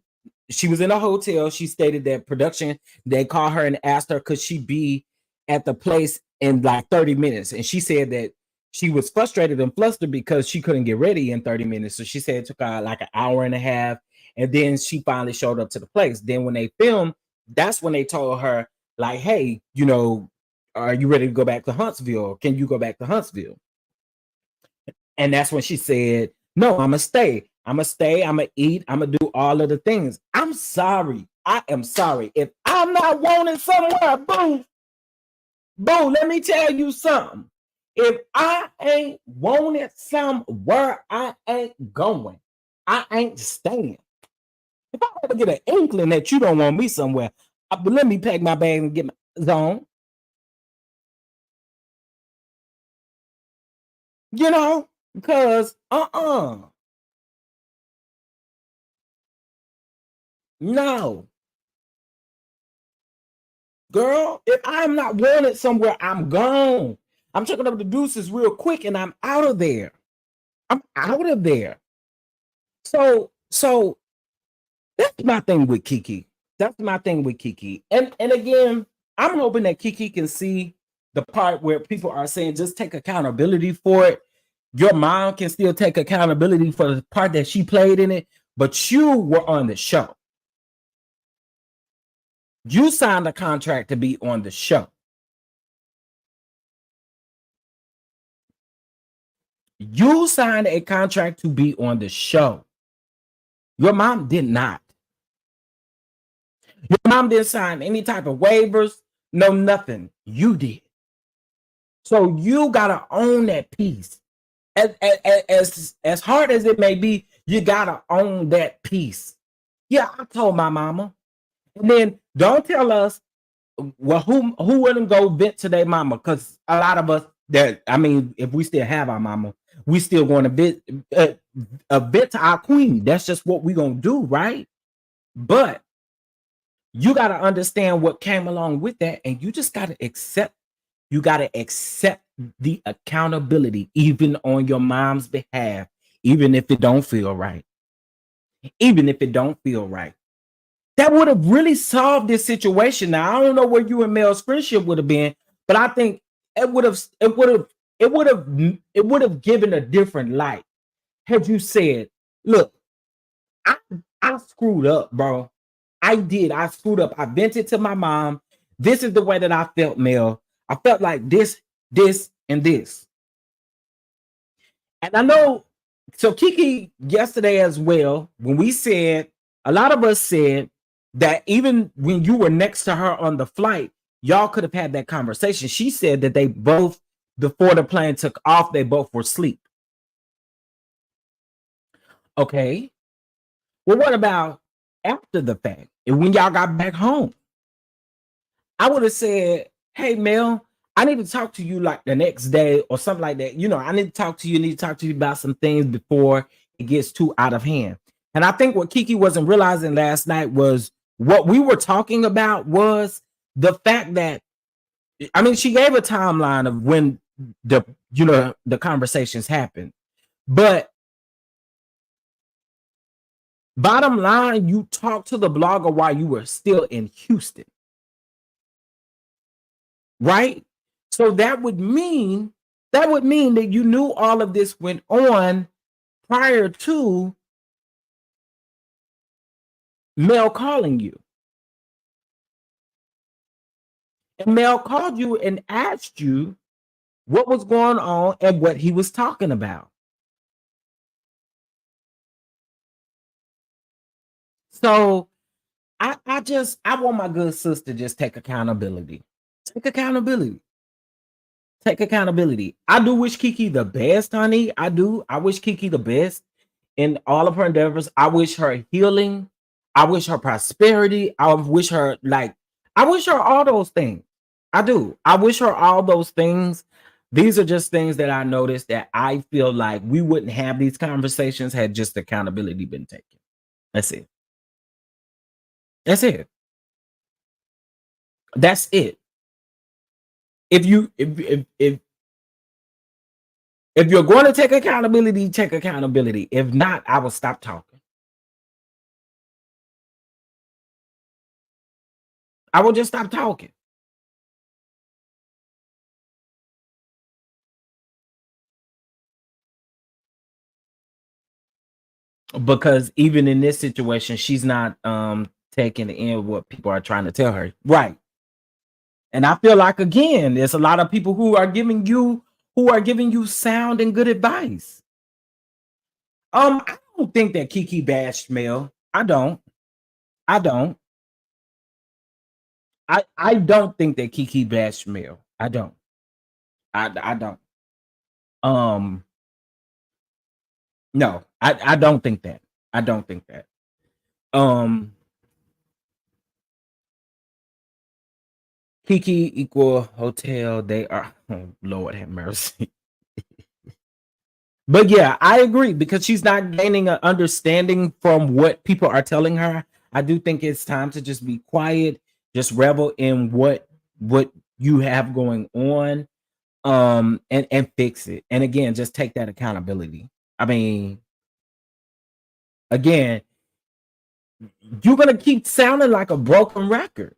she was in a hotel. She stated that production, they called her and asked her, could she be at the place in like 30 minutes? And she said that she was frustrated and flustered because she couldn't get ready in 30 minutes. So she said it took her like an hour and a half. And then she finally showed up to the place. Then when they filmed, that's when they told her, like, hey, you know, are you ready to go back to Huntsville? Can you go back to Huntsville? And that's when she said, no, I'm gonna stay. I'm gonna eat. I'm gonna do all of the things. I'm sorry. I am sorry. If I'm not wanted somewhere, boom, let me tell you something. If I ain't wanted somewhere, I ain't going. I ain't staying. If I ever get an inkling that you don't want me somewhere, let me pack my bag and get my zone. You know, because no. Girl, if I'm not wanted somewhere, I'm gone. I'm checking up the deuces real quick and I'm out of there. I'm out of there. So that's my thing with KeKe. That's my thing with KeKe. And again, I'm hoping that KeKe can see the part where people are saying just take accountability for it. Your mom can still take accountability for the part that she played in it, but you were on the show. You signed a contract to be on the show. You signed a contract to be on the show. Your mom did not. Your mom didn't sign any type of waivers, no nothing. You did. So you gotta own that piece. As hard as it may be, You gotta own that piece. Yeah, I told my mama. And then don't tell us, well, who wouldn't go vent to their mama? Because a lot of us that, I mean, if we still have our mama, we still going to vent to our queen. That's just what we gonna do, right? But you got to understand what came along with that, and you just got to accept. You got to accept the accountability, even on your mom's behalf, even if it don't feel right. Even if it don't feel right. That would have really solved this situation. Now, I don't know where you and Mel's friendship would have been, but I think it would have given a different light had you said, look, I screwed up, bro. I did. I screwed up. I vented to my mom. This is the way that I felt, Mel. I felt like this, and this. And I know, so KeKe yesterday as well, when we said, a lot of us said that even when you were next to her on the flight, y'all could have had that conversation. She said that they both, before the plane took off, they both were asleep. Okay. Well, what about after the fact? And when y'all got back home? I would have said, hey, Mel, I need to talk to you like the next day or something like that. You know, I need to talk to you, about some things before it gets too out of hand. And I think what KeKe wasn't realizing last night was what we were talking about was the fact that, I mean, she gave a timeline of when the conversations happened. But bottom line, you talked to the blogger while you were still in Houston. Right? So that would mean that you knew all of this went on prior to Mel calling you. And Mel called you and asked you what was going on and what he was talking about. So I want my good sister to just take accountability. Take accountability. Take accountability. I do wish KeKe the best, honey. I do. I wish KeKe the best in all of her endeavors. I wish her healing. I wish her prosperity. I wish her all those things. I do. I wish her all those things. These are just things that I noticed that I feel like we wouldn't have these conversations had just accountability been taken. That's it. That's it. That's it. If you're going to take accountability, take accountability. If not, I will stop talking. I will just stop talking. Because even in this situation, she's not taking in what people are trying to tell her. Right. And I feel like, again, there's a lot of people who are giving you sound and good advice. I don't think that KeKe bashed Mel. I don't think that KeKe bashed Mel. I don't. No, I don't think that. I don't think that. KeKe equal hotel. They are, oh, Lord have mercy. But yeah, I agree, because she's not gaining an understanding from what people are telling her. I do think it's time to just be quiet, just revel in what you have going on, and fix it. And again, just take that accountability. I mean, again, you're gonna keep sounding like a broken record,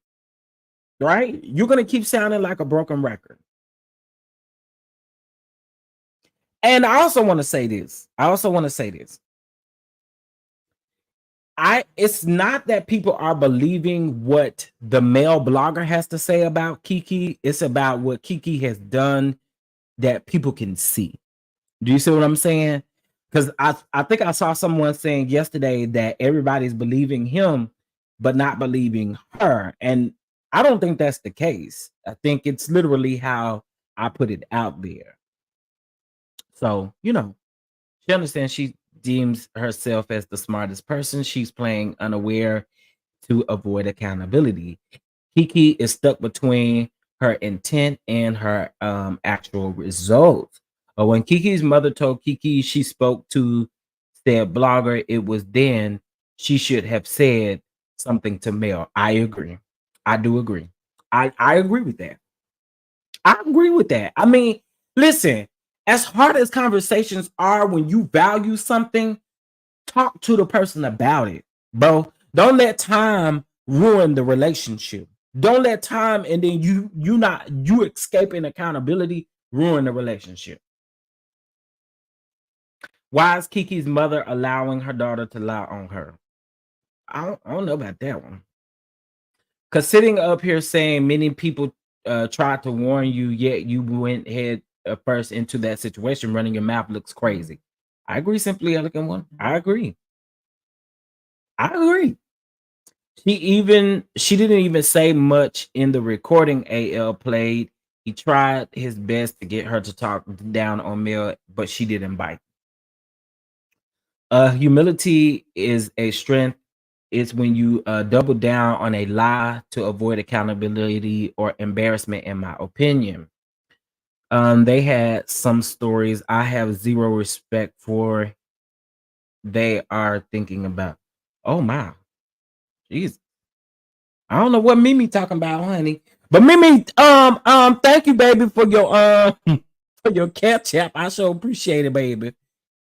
right? You're gonna keep sounding like a broken record. And I also want to say this. It's not that people are believing what the male blogger has to say about KeKe. It's about what KeKe has done that people can see. Do you see what I'm saying? Because I think I saw someone saying yesterday that everybody's believing him, but not believing her. And I don't think that's the case. I think it's literally how I put it out there. So, she understands deems herself as the smartest person. She's playing unaware to avoid accountability. KeKe is stuck between her intent and her actual results. When KeKe's mother told KeKe she spoke to said blogger, it was then she should have said something to Mel. I agree. I do agree. I agree with that. I agree with that. I mean, listen, as hard as conversations are when you value something, talk to the person about it, bro. Don't let time ruin the relationship. Don't let time and then you escaping accountability ruin the relationship. Why is Kiki's mother allowing her daughter to lie on her? I don't know about that one. Because sitting up here saying many people tried to warn you, yet you went head first into that situation, running your mouth looks crazy. I agree, Simply Elegant One. I agree. I agree. She didn't even say much in the recording AL played. He tried his best to get her to talk down on Mel, but she didn't bite. Humility is a strength. It's when you double down on a lie to avoid accountability or embarrassment, in my opinion. They had some stories I have zero respect for. They are thinking about. Oh my, jeez. I don't know what Mimi talking about, honey. But Mimi, thank you, baby, for your for your catch up. I sure appreciate it, baby.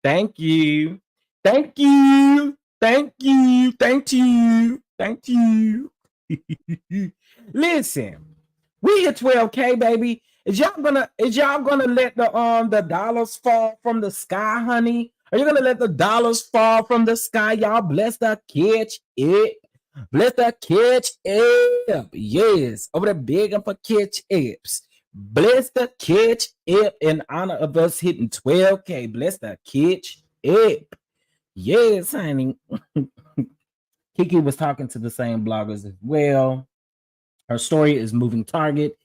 Thank you. Thank you. Thank you. Thank you. Thank you. Listen, we hit 12K, baby. Is y'all gonna let the dollars fall from the sky, honey? Are you gonna let the dollars fall from the sky? Y'all bless the catch it. Bless the catch app. Yes. Over there begging for catch apps. Bless the catch app in honor of us hitting 12K. Bless the catch app. Yes, honey. Kiki was talking to the same bloggers as well. Her story is moving target.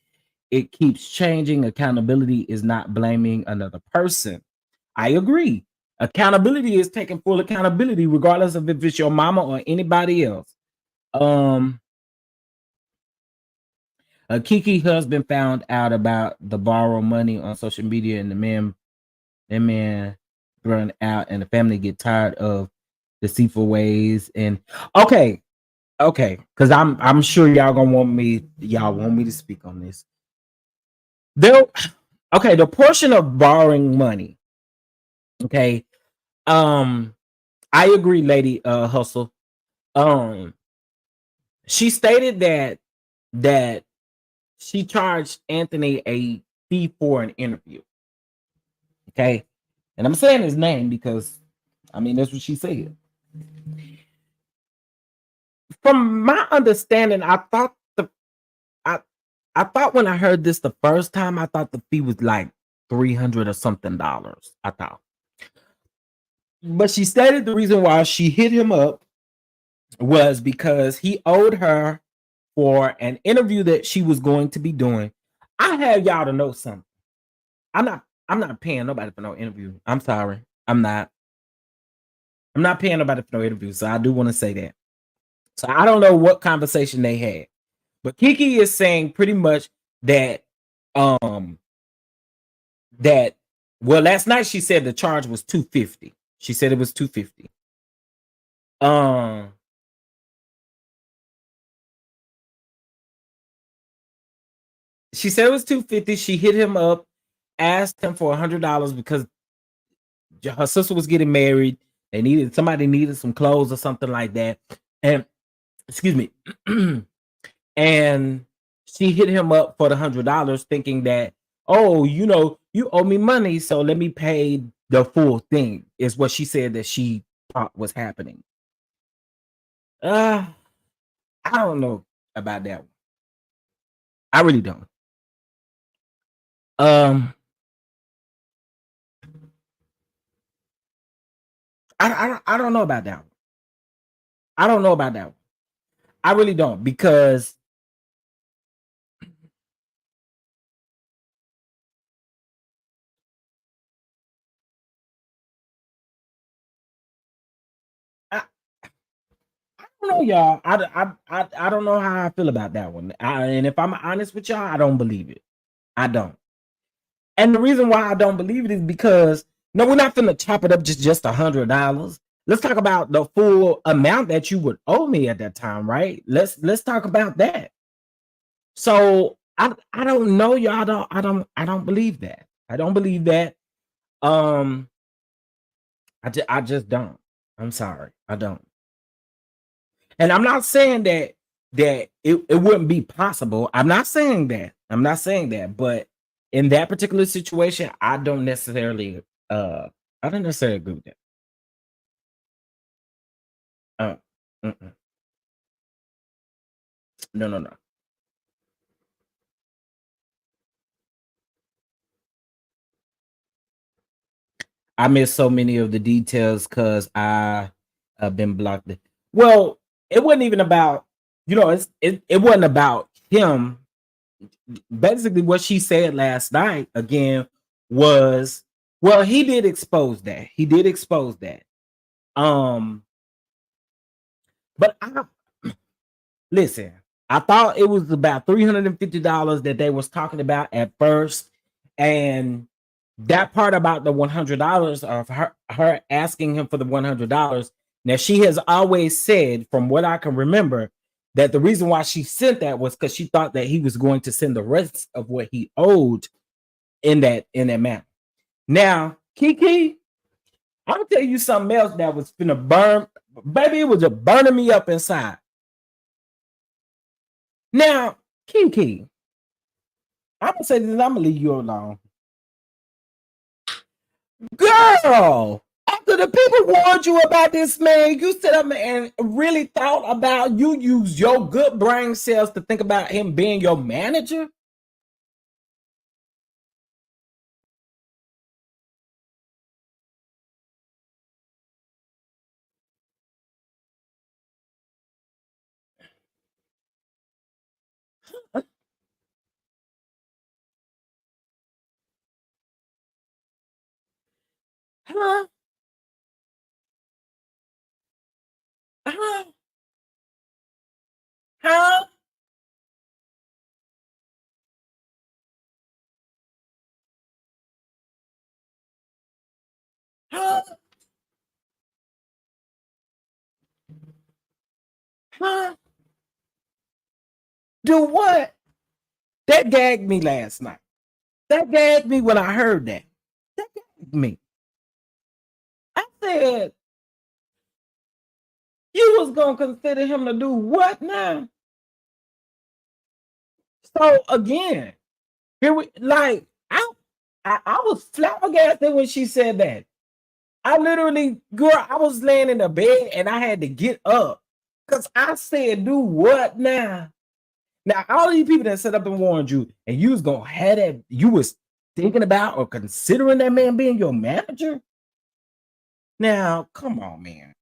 It keeps changing. Accountability is not blaming another person. I agree. Accountability is taking full accountability, regardless of if it's your mama or anybody else. A Kiki husband found out about the borrow money on social media, and the man run out, and the family get tired of deceitful ways. And okay, because I'm sure y'all want me to speak on this. The portion of borrowing money. Okay, I agree, Lady Hustle. She stated that she charged Anthony a fee for an interview. Okay. And I'm saying his name because I mean that's what she said. From my understanding, I thought when I heard this the first time, I thought the fee was like $300 or something. I thought. But she stated the reason why she hit him up was because he owed her for an interview that she was going to be doing. I have y'all to know something. I'm not paying nobody for no interview. I'm sorry. I'm not paying nobody for no interview. So I do want to say that. So I don't know what conversation they had. But Kiki is saying pretty much that last night she said the charge was $250. She said it was $250. She said it was $250. She hit him up, asked him for $100 because her sister was getting married. Somebody needed some clothes or something like that. And excuse me. And she hit him up for the $100, thinking that, oh, you owe me money, so let me pay the full thing, is what she said that she thought was happening. I don't know about that one. I really don't. I don't know about that one. I don't know about that one. I really don't, because don't know, y'all. I don't know how I feel about that one. And if I'm honest with y'all, I don't believe it. I don't. And the reason why I don't believe it is because no, we're not finna chop it up just $100. Let's talk about the full amount that you would owe me at that time, right? Let's talk about that. So I don't know, y'all. I don't believe that. I don't believe that. I just don't. I'm sorry, I don't. And I'm not saying that it wouldn't be possible. I'm not saying that. I'm not saying that. But in that particular situation, I don't necessarily agree with that. Mm-mm. No. I missed so many of the details because I have been blocked. Well, it wasn't even about, it wasn't about him. Basically, what she said last night again was, well, he did expose that. He did expose that. But listen, I thought it was about $350 that they was talking about at first, and that part about the $100 of her asking him for the $100. Now, she has always said, from what I can remember, that the reason why she sent that was because she thought that he was going to send the rest of what he owed in that manner. Now, KeKe, I'm gonna tell you something else that was gonna burn, baby. It was just burning me up inside. Now, KeKe, I'm gonna say this. I'm gonna leave you alone, girl. After the people warned you about this man, you sit up and really thought about, you use your good brain cells to think about him being your manager. Huh? Huh? Huh? Huh? Huh? Do what? That gagged me last night. That gagged me when I heard that. That gagged me. I said, you was gonna consider him to do what now? So again, here we like I was flabbergasted when she said that. I literally, girl, I was laying in the bed and I had to get up because I said, do what now? Now, all these people that set up and warned you, and you was gonna have that, you was thinking about or considering that man being your manager. Now, come on, man.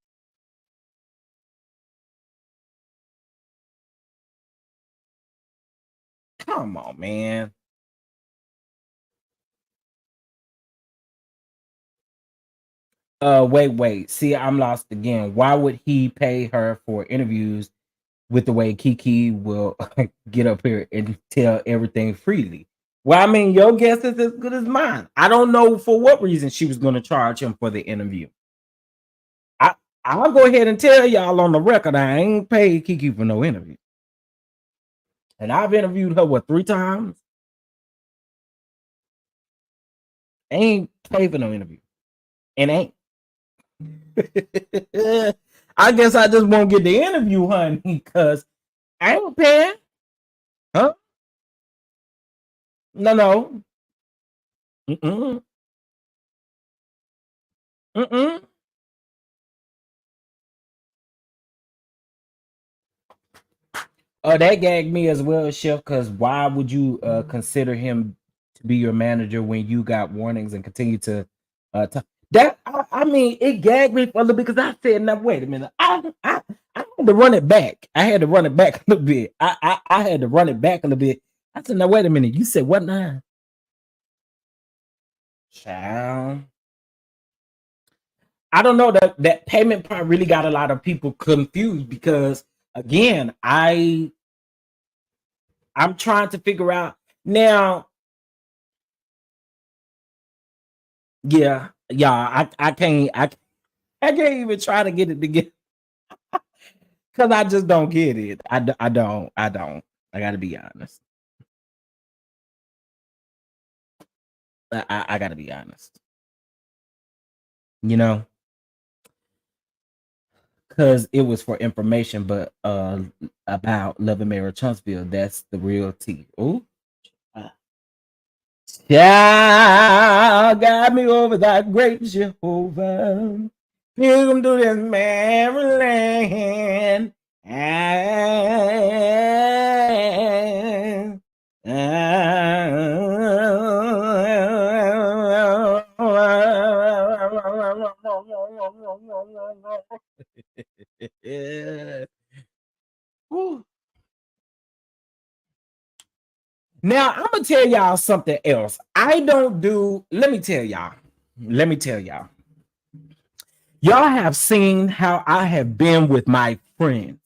Come on, man. Wait. See, I'm lost again. Why would he pay her for interviews with the way KeKe will get up here and tell everything freely? Well, I mean, your guess is as good as mine. I don't know for what reason she was going to charge him for the interview. I'll go ahead and tell y'all on the record, I ain't paid KeKe for no interview. And I've interviewed her, 3 times? Ain't paid for no interview. And ain't. I guess I just won't get the interview, honey, because I ain't paying. Huh? No. Mm-mm. Mm-mm. That gagged me as well, Chef, because why would you consider him to be your manager when you got warnings and continue to that I mean, it gagged me for a little bit because I said, now wait a minute. I had to run it back. I had to run it back a little bit. I had to run it back a little bit. I said, now wait a minute. You said what now? Child. I don't know, that payment part really got a lot of people confused because again, I'm trying to figure out now. Yeah, I can't even try to get it together because I just don't get it. I don't. I gotta be honest. I gotta be honest. You know, because it was for information, but about Love and Marriage Huntsville, that's the real tea. Ooh. Yeah, got me over that great Jehovah. Welcome to this Maryland. Now I'm gonna tell y'all something else. I don't do. Let me tell y'all. Y'all have seen how I have been with my friends.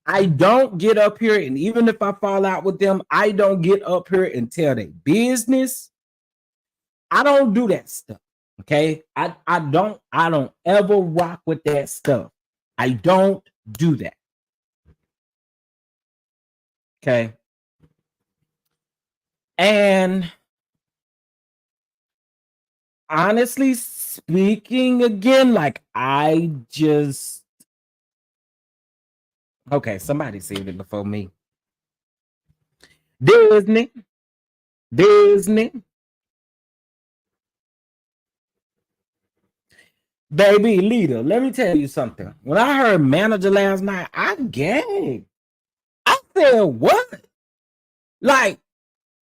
I don't get up here, and even if I fall out with them, I don't get up here and tell their business. I don't do that stuff. Okay. I don't ever rock with that stuff. I don't do that. Okay. And honestly speaking, again, like I just okay, somebody said it before me. Disney. Baby leader, let me tell you something. When I heard manager last night, I gagged. I said, what? Like,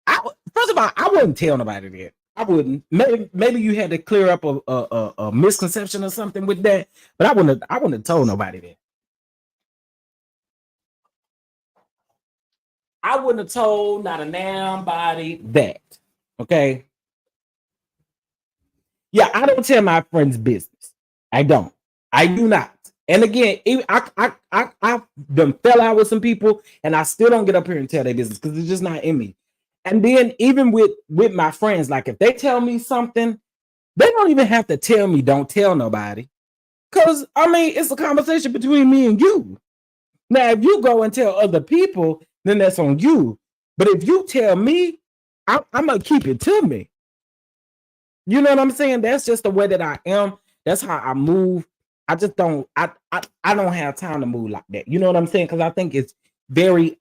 first of all, I wouldn't tell nobody that. I wouldn't. Maybe you had to clear up a misconception or something with that, but I wouldn't have told nobody that. I wouldn't have told not a damn body that. Okay. Yeah, I don't tell my friends' business. I don't. I do not. And again, I done fell out with some people, and I still don't get up here and tell their business because it's just not in me. And then even with my friends, like if they tell me something, they don't even have to tell me, don't tell nobody. Because I mean, it's a conversation between me and you. Now, if you go and tell other people, then that's on you. But if you tell me, I'm gonna keep it to me. You know what I'm saying? That's just the way that I am. That's how I move. I just don't. I don't have time to move like that. You know what I'm saying? Because I think it's very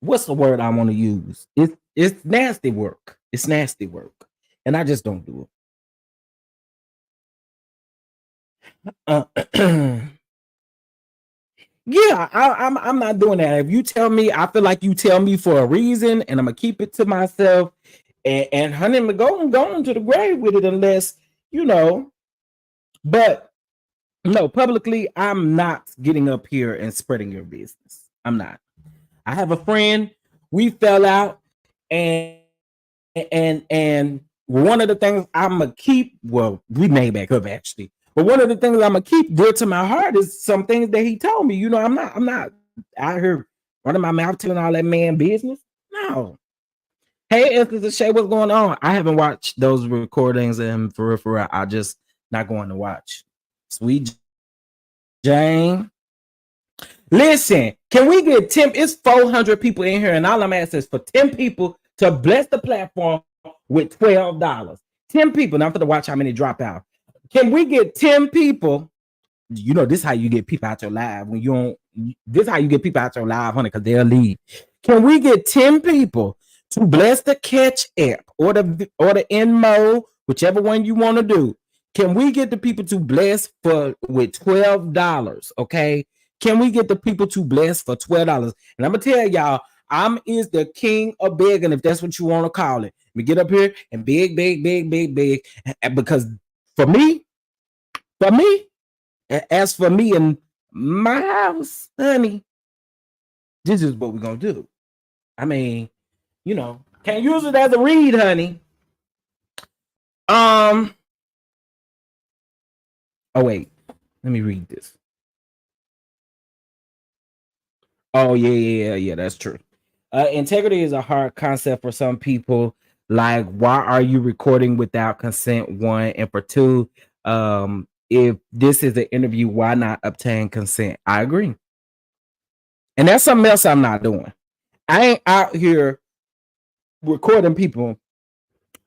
what's the word I want to use? It's nasty work. It's nasty work, and I just don't do it. Yeah, I'm not doing that. If you tell me, I feel like you tell me for a reason, and I'm gonna keep it to myself. And honey, I'm going to the grave with it, unless you know. But no, publicly, I'm not getting up here and spreading your business. I'm not. I have a friend. We fell out, and one of the things I'm gonna keep. Well, we made back up actually. But one of the things I'm gonna keep dear to my heart is some things that he told me. You know, I'm not out here running my mouth telling all that man business. No. Hey, Instance of Shay, what's going on? I haven't watched those recordings, and for real, I just not going to watch. Sweet Jane. Listen, can we get 10? It's 400 people in here, and all I'm asking is for 10 people to bless the platform with $12. 10 people. Now I'm going to watch how many drop out. Can we get 10 people? You know, this is how you get people out your live. When you don't, this is how you get people out your live, honey, because they'll leave. Can we get 10 people to bless the Catch app or the Nmo, whichever one you want to do? Can we get the people to bless with $12? Okay. Can we get the people to bless for $12? And I'm gonna tell y'all, I'm is the king of begging, if that's what you want to call it. We get up here and beg, because for me, as for me and my house, honey, this is what we're gonna do. I mean, you know, can't use it as a read, honey. Oh, wait. Let me read this. Oh, yeah. That's true. Integrity is a hard concept for some people. Like, why are you recording without consent? One, and for two, if this is an interview, why not obtain consent? I agree. And that's something else I'm not doing. I ain't out here recording people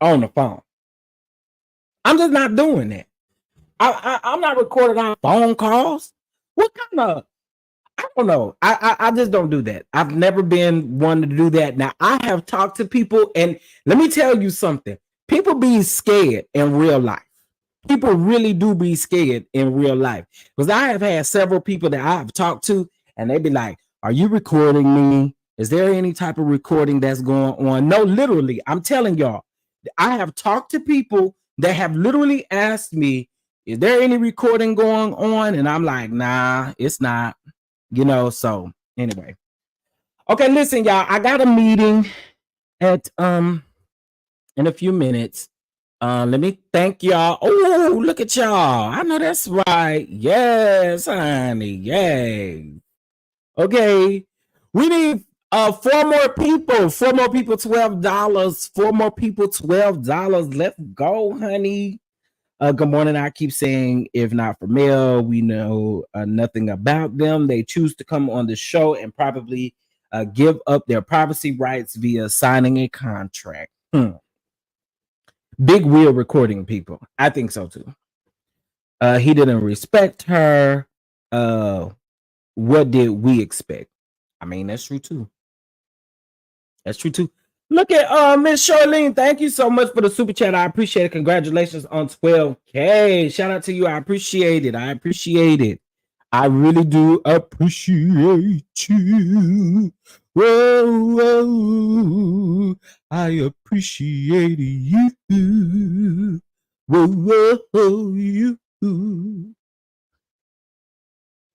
on the phone. I'm just not doing that. I'm not recording on phone calls. What kind of, I don't know. I just don't do that. I've never been one to do that. Now, I have talked to people, and let me tell you something. People be scared in real life. People really do be scared in real life. Because I have had several people that I've talked to, and they be like, are you recording me? Is there any type of recording that's going on? No, literally, I'm telling y'all. I have talked to people that have literally asked me, is there any recording going on? And I'm like, nah, it's not. You know, so anyway. Okay, listen, y'all. I got a meeting at in a few minutes. Let me thank y'all. Oh, look at y'all. I know that's right. Yes, honey. Yay. Okay. We need 4 more people. 4 more people, $12. 4 more people, $12. Let's go, honey. Good morning. I keep saying, if not for mail, we know nothing about them. They choose to come on the show and probably give up their privacy rights via signing a contract. Big wheel recording people. I think so too. He didn't respect her. What did we expect? I mean, that's true too. That's true too. Look at Miss Charlene. Thank you so much for the super chat. I appreciate it. Congratulations on 12K. Shout out to you. I appreciate it. I appreciate it. I really do appreciate you. Whoa, whoa. I appreciate you. Whoa, whoa, you.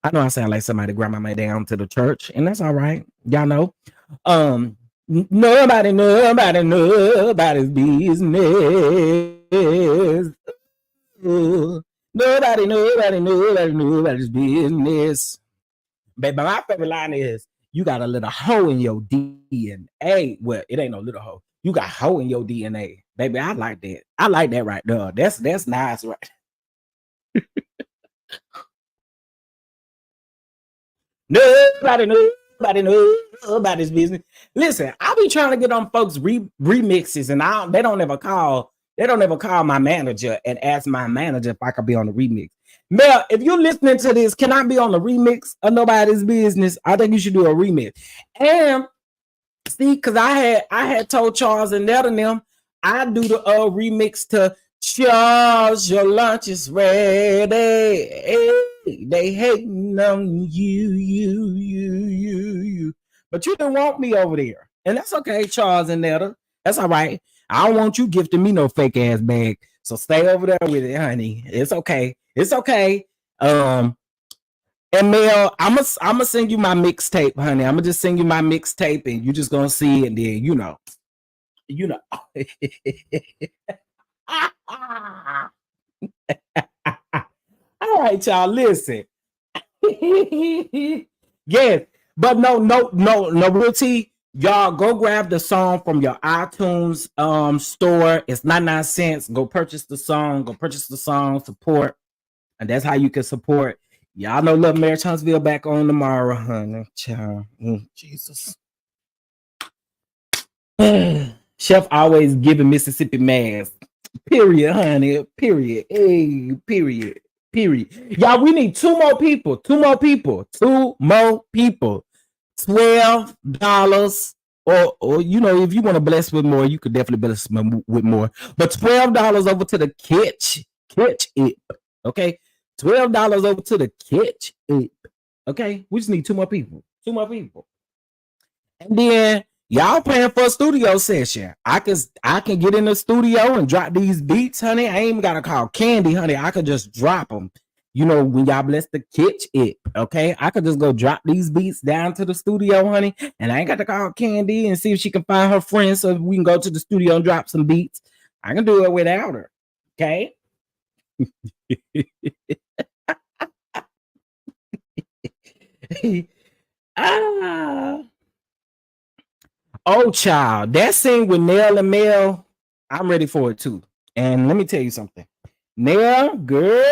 I know I sound like somebody grandma me down to the church, and that's all right. Y'all know. Nobody's business. Nobody's business. Baby, my favorite line is, you got a little hoe in your DNA. Well, it ain't no little hoe. You got hoe in your DNA. Baby, I like that. I like that right there. That's nice, right? Nobody's business. Listen, I be trying to get on folks remixes, and they don't ever call my manager and ask my manager if I could be on the remix. Mel, if you're listening to this, can I be on the remix of Nobody's Business? I think you should do a remix. And see, because I had told Charles and Ned and them, I do the remix to Charles, your lunch is ready. Hey, they hating on you. But you didn't want me over there. And that's okay, Charles and Netta. That's all right. I don't want you gifting me no fake ass bag. So stay over there with it, honey. It's okay. It's okay. And Mel, I'm gonna send you my mixtape, honey. I'm gonna just send you my mixtape, and you just gonna see it, and then you know. All right, y'all. Listen. Yes, but no, real tea. Y'all go grab the song from your iTunes store. It's 99 cents. Go purchase the song. Support, and that's how you can support. Y'all know Love Mary Huntsville back on tomorrow, honey. Child. Jesus. Chef always giving Mississippi mass. Period, honey. Period. Hey, period. Y'all, we need 2 more people. $12. Or you know, if you want to bless with more, you could definitely bless with more. But $12 over to the catch it. Okay. $12 over to the catch it. Okay. We just need 2 more people. And then y'all paying for a studio session. I can get in the studio and drop these beats, honey. I ain't even gotta call Candy, honey. I could just drop them. You know, when y'all bless the catch it, okay? I could just go drop these beats down to the studio, honey, and I ain't got to call Candy and see if she can find her friends so we can go to the studio and drop some beats. I can do it without her, okay? Oh, child, that scene with Nell and Mel, I'm ready for it too. And let me tell you something. Nell, girl.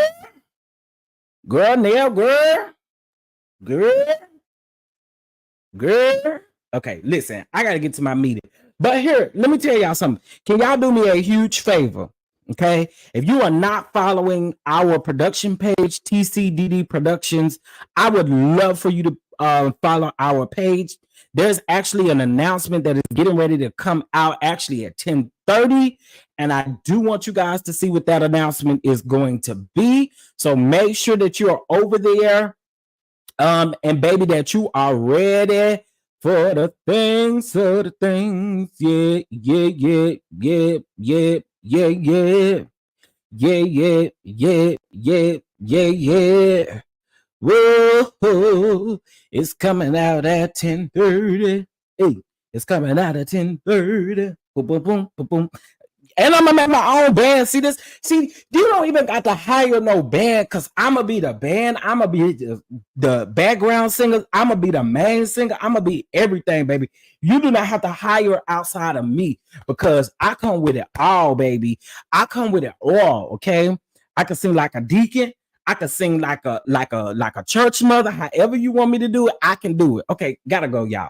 Okay, listen, I gotta get to my meeting. But here, let me tell y'all something. Can y'all do me a huge favor? Okay, if you are not following our production page, TCDD Productions, I would love for you to follow our page. There's actually an announcement that is getting ready to come out actually at 10:30, and I do want you guys to see what that announcement is going to be. So make sure that you are over there, and baby, that you are ready for the things, yeah. Whoa, it's coming out at 10:30. Hey, it's coming out at 10:30. Boom, boom, boom, boom, boom. And I'm gonna make my own band. See this? See, you don't even got to hire no band, because I'm gonna be the band. I'm gonna be the background singer. I'm gonna be the main singer. I'm gonna be everything, baby. You do not have to hire outside of me, because I come with it all, baby. I come with it all. Okay, I can sing like a deacon. I can sing like a church mother. However you want me to do it, I can do it. Okay, gotta go, y'all.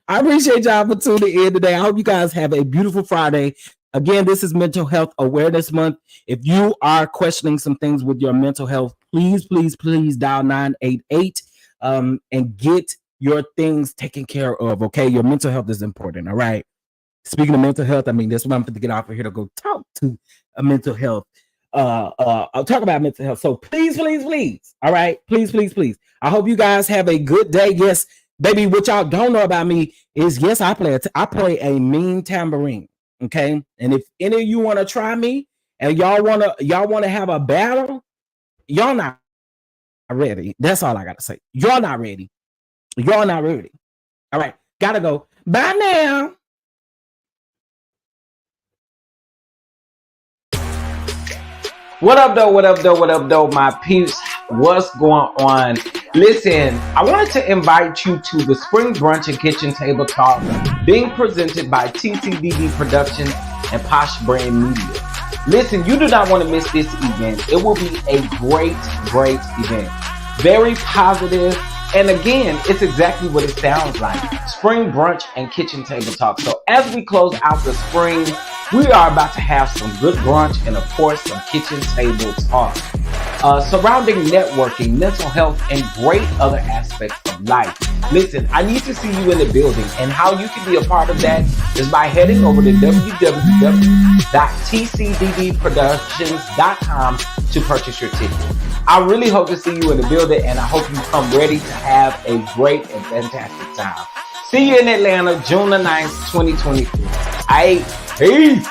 I appreciate y'all for tuning in today. I hope you guys have a beautiful Friday. Again, this is Mental Health Awareness Month. If you are questioning some things with your mental health, please dial 988 and get your things taken care of. Okay, your mental health is important. All right. Speaking of mental health, I mean, that's what I'm going to get off of here to go talk to a mental health. I'll talk about mental health. So please. All right. Please. I hope you guys have a good day. Yes, baby, what y'all don't know about me is, yes, I play a mean tambourine. Okay. And if any of you want to try me and y'all want to have a battle, y'all not ready. That's all I got to say. Y'all not ready. All right. Gotta go. Bye now. What up, though, my peeps? What's going on? Listen, I wanted to invite you to the Spring Brunch and Kitchen Table Talk being presented by TCDD Productions and Posh Brand Media. Listen, you do not want to miss this event. It will be a great event. Very positive. And again, it's exactly what it sounds like. Spring Brunch and Kitchen Table Talk. So as we close out the spring, we are about to have some good brunch and, of course, some kitchen table talk surrounding networking, mental health, and great other aspects of life. Listen, I need to see you in the building, and how you can be a part of that is by heading over to www.tcddproductions.com to purchase your ticket. I really hope to see you in the building, and I hope you come ready to have a great and fantastic time. See you in Atlanta, June the 9th, 2023. Peace.